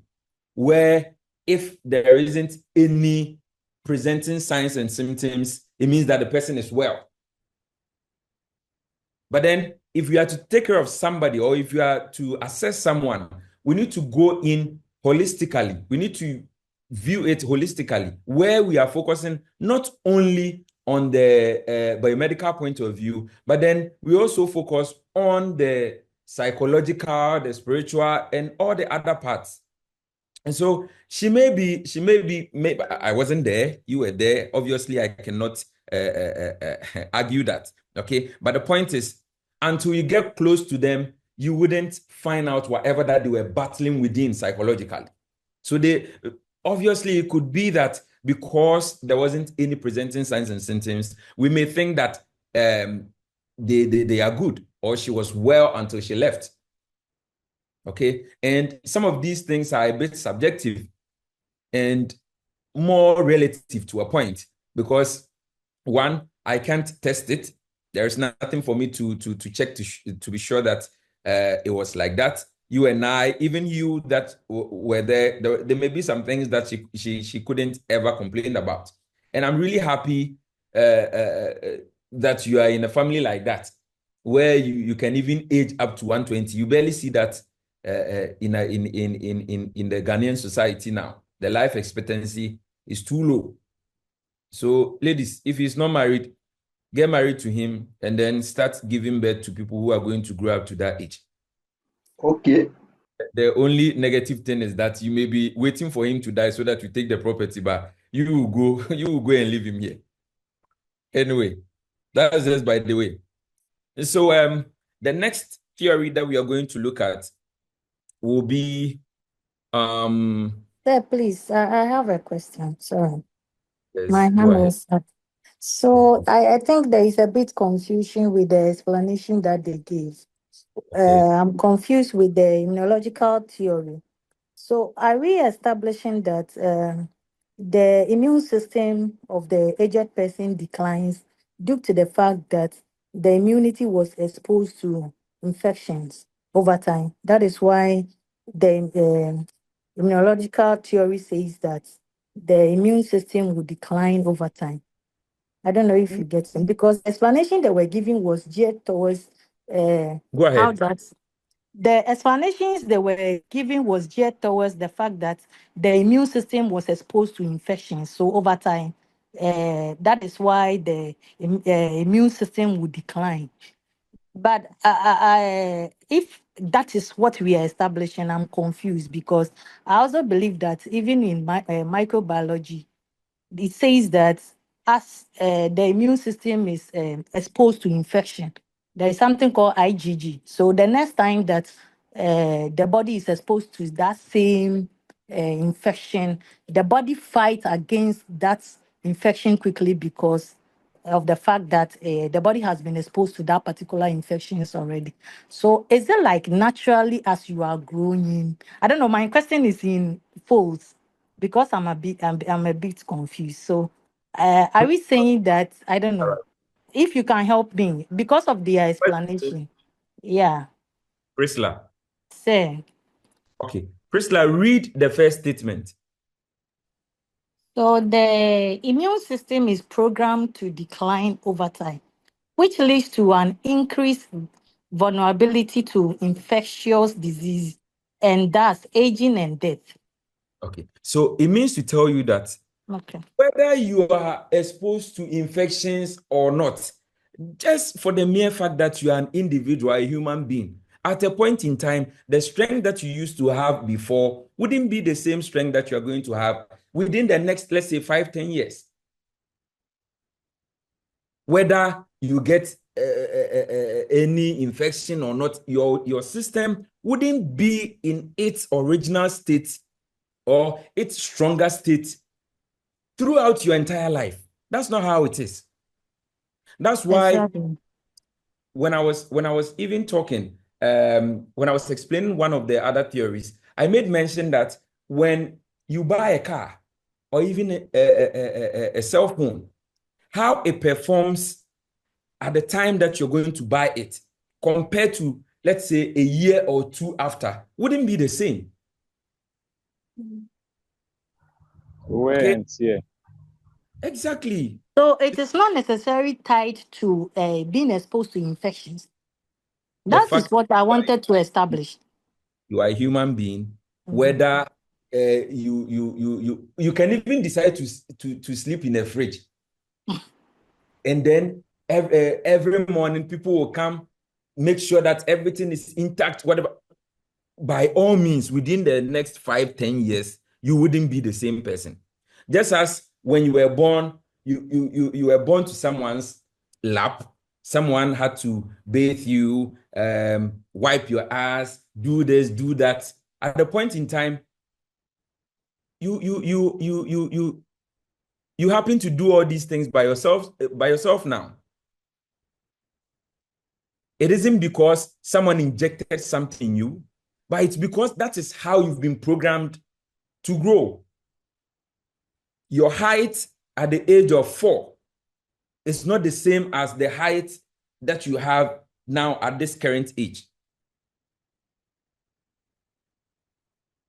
where if there isn't any presenting signs and symptoms, it means that the person is well. But then if we are to take care of somebody, or if you are to assess someone, we need to go in holistically. We need to view it holistically, where we are focusing not only on the biomedical point of view, but then we also focus on the psychological, the spiritual, and all the other parts. And so she may be, I wasn't there, you were there. Obviously, I cannot argue that. Okay. But the point is, until you get close to them, you wouldn't find out whatever that they were battling within psychologically. So they obviously it could be that because there wasn't any presenting signs and symptoms, we may think that they are good, or she was well until she left. Okay, and some of these things are a bit subjective and more relative to a point, because one, I can't test it. There's nothing for me to check to be sure that it was like that. You and I, even you that were there may be some things that she couldn't ever complain about. And I'm really happy that you are in a family like that, where you can even age up to 120. You barely see that in the Ghanaian society now. The life expectancy is too low. So, ladies, if he's not married, get married to him and then start giving birth to people who are going to grow up to that age. Okay. The only negative thing is that you may be waiting for him to die so that you take the property, but you will go and leave him here. Anyway, that's just by the way. So the next theory that we are going to look at will be Sir, please, I have a question. Sorry. yes, My go hand ahead. was up. So I think there is a bit confusion with the explanation that they gave. Okay. I'm confused with the immunological theory. So are we establishing that the immune system of the aged person declines due to the fact that the immunity was exposed to infections over time? That is why the immunological theory says that the immune system will decline over time. I don't know if you get it, because the explanation they were giving was geared towards Go how ahead. that the explanations they were giving was geared towards the fact that the immune system was exposed to infections. So over time, that is why the immune system would decline. But if that is what we are establishing, I'm confused, because I also believe that even in microbiology, it says that as the immune system is exposed to infection, there is something called IgG. So the next time that the body is exposed to that same infection, the body fights against that infection quickly, because of the fact that the body has been exposed to that particular infections already. So is it like naturally as you are growing? I don't know. My question is in folds, because I'm a bit confused. So are we saying that, I don't All know, right. if you can help me because of the explanation? Yeah. Priscilla. Say. Okay. Priscilla, read the first statement. So the immune system is programmed to decline over time, which leads to an increased vulnerability to infectious disease and thus aging and death. Okay. So it means to tell you that Okay. whether you are exposed to infections or not, just for the mere fact that you are an individual, a human being, at a point in time, the strength that you used to have before wouldn't be the same strength that you are going to have within the next, let's say, 5-10 years. Whether you get any infection or not, your system wouldn't be in its original state or its stronger state throughout your entire life. That's not how it is. That's why Exactly. when I was even talking, when I was explaining one of the other theories, I made mention that when you buy a car or even a cell phone, how it performs at the time that you're going to buy it compared to, let's say, a year or two after, wouldn't be the same. Wear Okay, and tear. exactly. So it is not necessarily tied to being exposed to infections. The That is fact what I wanted to establish. you are a human being, Mhm. whether you can even decide to sleep in a fridge, and then every morning people will come, make sure that everything is intact, whatever. By all means, within the next 5-10 years, you wouldn't be the same person. Just as when you were born, you were born to someone's lap, someone had to bathe you wipe your ass, do this, do that. At the point in time, you happen to do all these things by yourself now. It isn't because someone injected something in you, but it's because that is how you've been programmed to grow. Your height at the age of 4 is not the same as the height that you have now at this current age.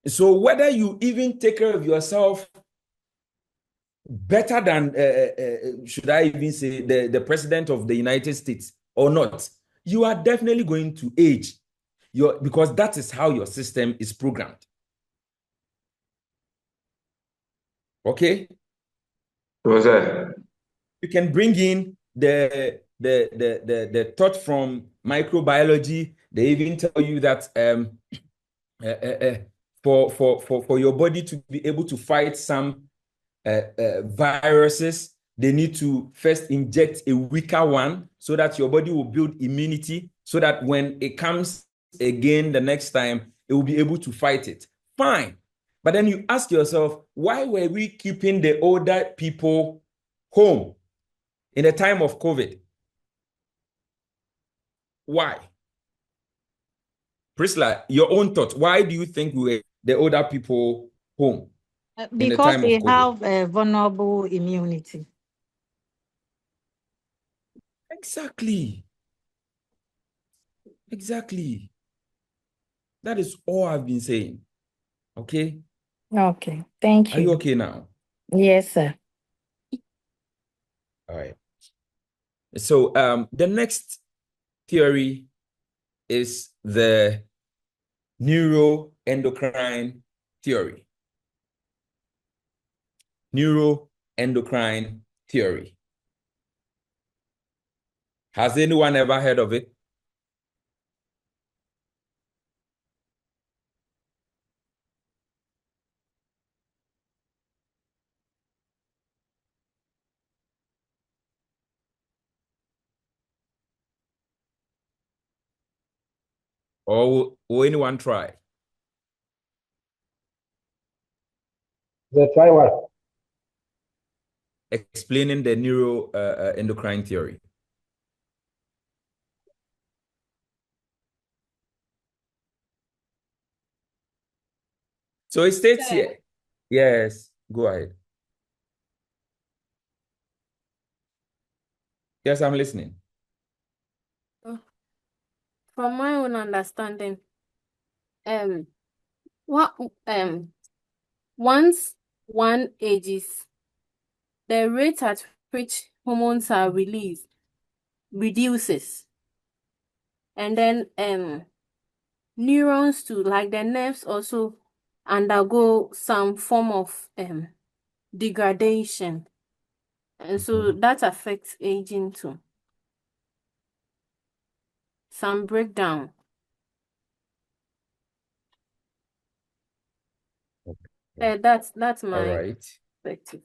So whether you even take care of yourself better than, should I even say, the president of the United States or not, you are definitely going to age because that is how your system is programmed. Okay? You can bring in the thought from microbiology. They even tell you that for your body to be able to fight some viruses, they need to first inject a weaker one so that your body will build immunity so that when it comes again the next time, it will be able to fight it. Fine. But then you ask yourself, why were we keeping the older people home in the time of COVID? Why? Priscilla, your own thought. Why do you think we were the older people home in the Because time of they COVID? have vulnerable immunity. Exactly. Exactly. That is all I've been saying. Okay? Okay, thank you. Are you okay now? Yes, sir. All right. So the next theory is the neuroendocrine theory. Neuroendocrine theory. Has anyone ever heard of it? Or will anyone try? Try what? Explaining the neuroendocrine theory. So it states here. Yes, go ahead. Yes, I'm listening. From my own understanding, what once one ages, the rate at which hormones are released reduces, and then neurons too, like the nerves, also undergo some form of degradation, and so that affects aging too. Some breakdown. That's All my right. perspective.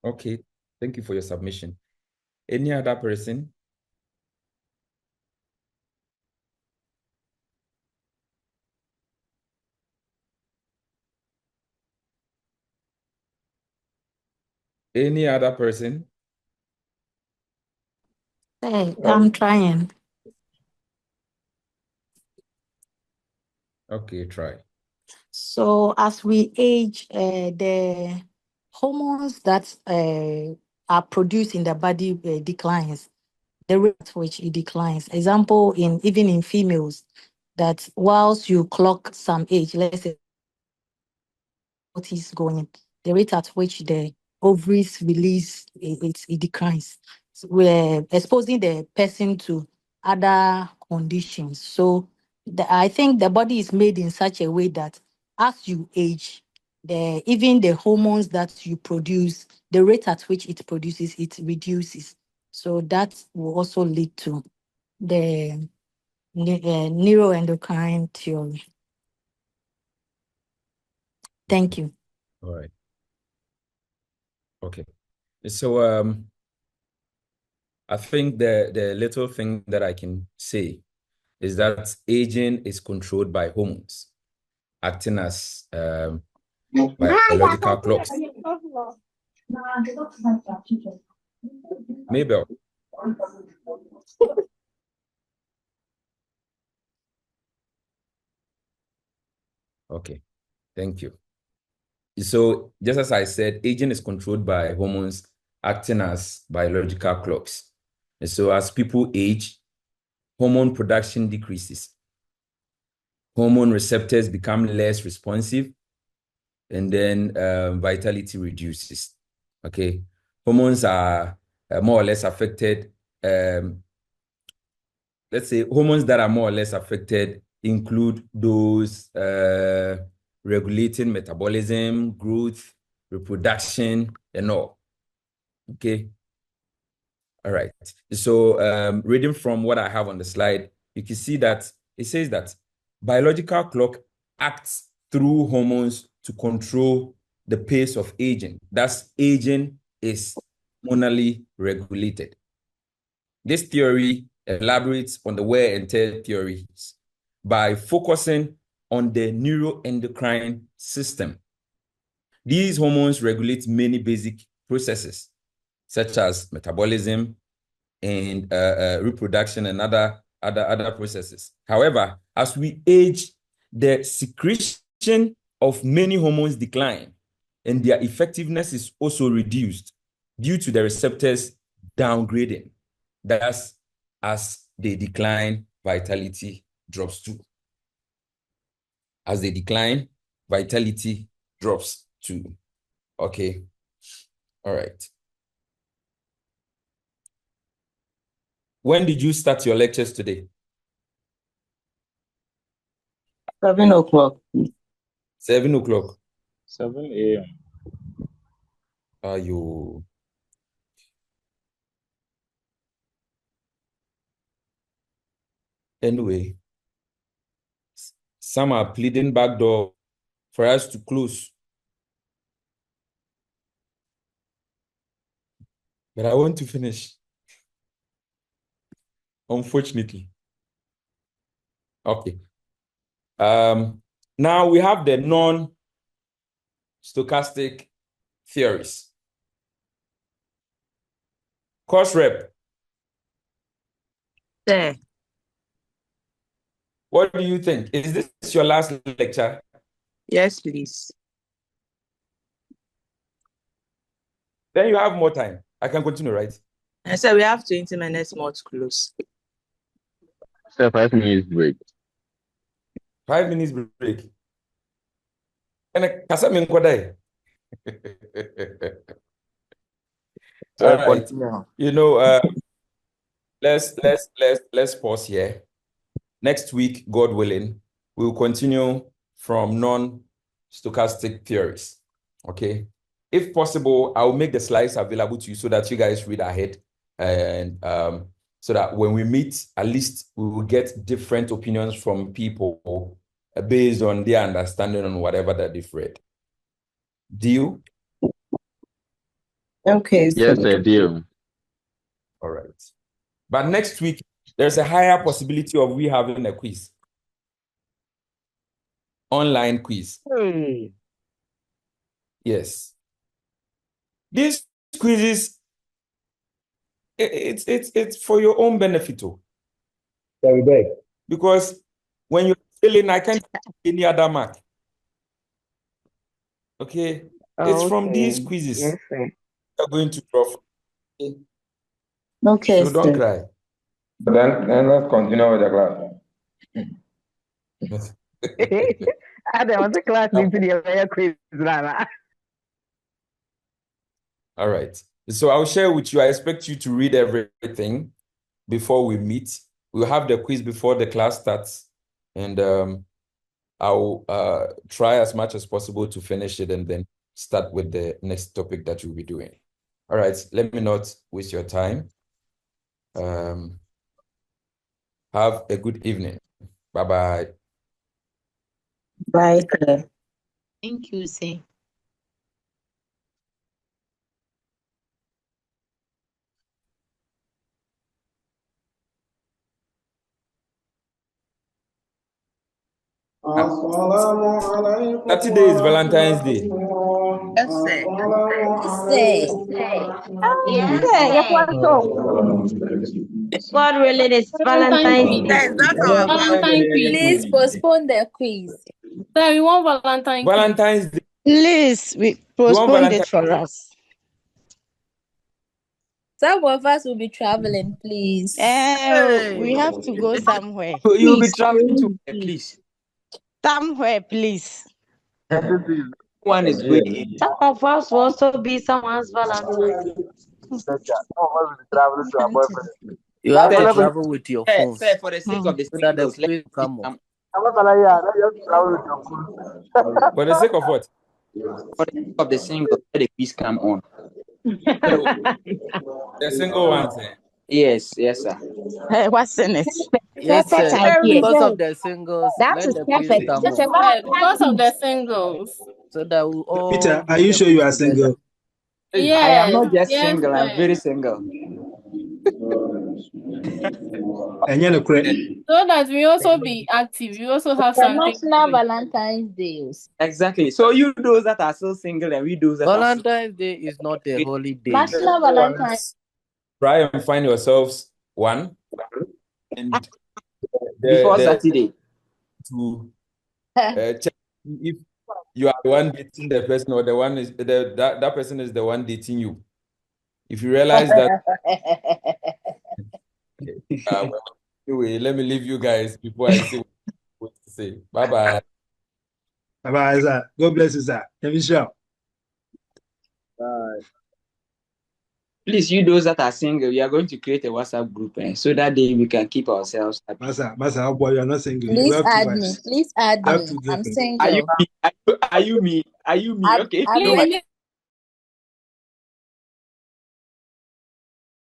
Okay, thank you for your submission. Any other person? Any other person? Hey, I'm trying. Okay, try. So as we age, the hormones that are produced in the body declines. The rate at which it declines. Example, even in females, that whilst you clock some age, let's say what is going, the rate at which the ovaries release it declines. So we're exposing the person to other conditions. So I think the body is made in such a way that as you age, even the hormones that you produce, the rate at which it produces, it reduces. So that will also lead to the neuroendocrine theory. Thank you. All right. Okay. So I think the little thing that I can say is that aging is controlled by hormones, acting as biological clocks. Mabel. Okay, thank you. So just as I said, aging is controlled by hormones acting as biological clocks. And so as people age, hormone production decreases. Hormone receptors become less responsive, and then vitality reduces. Okay, hormones are more or less affected. Let's say hormones that are more or less affected include those regulating metabolism, growth, reproduction, and all. Okay. All right. So reading from what I have on the slide, you can see that it says that biological clock acts through hormones to control the pace of aging. Thus, aging is hormonally regulated. This theory elaborates on the wear and tear theories by focusing on the neuroendocrine system. These hormones regulate many basic processes, such as metabolism and reproduction and other processes. However, as we age, the secretion of many hormones decline, and their effectiveness is also reduced due to the receptors downgrading. Thus, as they decline, vitality drops too. As they decline, vitality drops too. Okay. All right. When did you start your lectures today? 7 o'clock. 7 o'clock. 7 a.m. Are you? Anyway, some are pleading back door for us to close. But I want to finish. Unfortunately. Okay. Now we have the non-stochastic theories. Course rep. There. What do you think? Is this your last lecture? Yes, please. Then you have more time. I can continue, right? I said we have 20 minutes more to close. So 5 minutes break. 5 minutes break. And Kasamin Kwadai. All right. You know, let's pause here. Next week, God willing, we'll continue from non-stochastic theories. Okay. If possible, I'll make the slides available to you so that you guys read ahead. And so that when we meet, at least we will get different opinions from people based on their understanding on whatever that they've read. Deal? Okay. Yes, sir, deal. All right. But next week, there's a higher possibility of we having a quiz. Online quiz. Hey. Yes. These quizzes, it's for your own benefit too. Very big. Because when you're failing, I can't take any other mark. Okay? It's from these quizzes Yes, sir. you're going to draw from. Okay, So don't sir. cry. Then let's continue with the class. I don't want the class into the quiz. All right. So I'll share with you. I expect you to read everything before we meet. We'll have the quiz before the class starts. And I'll try as much as possible to finish it and then start with the next topic that you'll be doing. All right. Let me not waste your time. Have a good evening. Bye-bye. Bye, sir. Thank you, sir. Saturday is Valentine's Day. Yes, sir. Yes, God willing, it's Valentine's Valentine's Day. Day. Sir, is that our Valentine's family? Day. Please postpone the quiz. Sir, we want Valentine's Day. Valentine's Day. Please, we You want postponed Valentine's it for us. Some of us will be traveling, please. We have to go somewhere. You'll be Please, traveling to where, please? somewhere, please. One is going in. Some of us will also be someone's Valentine. You have to Sir, travel with your phones sir, for the sake of the so that the singles, let quiz me come on. For the sake of what? for the sake of the singles, let the quiz come on. So, The single ones. yes, sir. What's in it? Yes, Perfect sir. idea. Because of the singles, That let is the quiz perfect. come It's a on Because of the Valentine's. singles. so that we'll all Peter, are do you the sure you quiz are together. single? I am Yes, not just yes, single, I'm sir. very single. And you're correct. So that we also be active. We also have The something National to do. Valentine's Day. Exactly. So you those that are so single and we those that are so Valentine's Day is not a holy day. National Valentine's. Try and find yourselves one, and before the Saturday. to check if you are the one dating the person or the one is that person is the one dating you. If you realize that, well, anyway, let me leave you guys before I say what to say. Bye bye. Bye bye, sir. God bless you, sir. Let me show. Please, you those that are single, we are going to create a WhatsApp group, so that day we can keep ourselves happy. Massa, oh boy, you are not single. You Please have two add me. wives. Please add You have me. two I'm girlfriends. single. Are you me? Okay. Add No, me.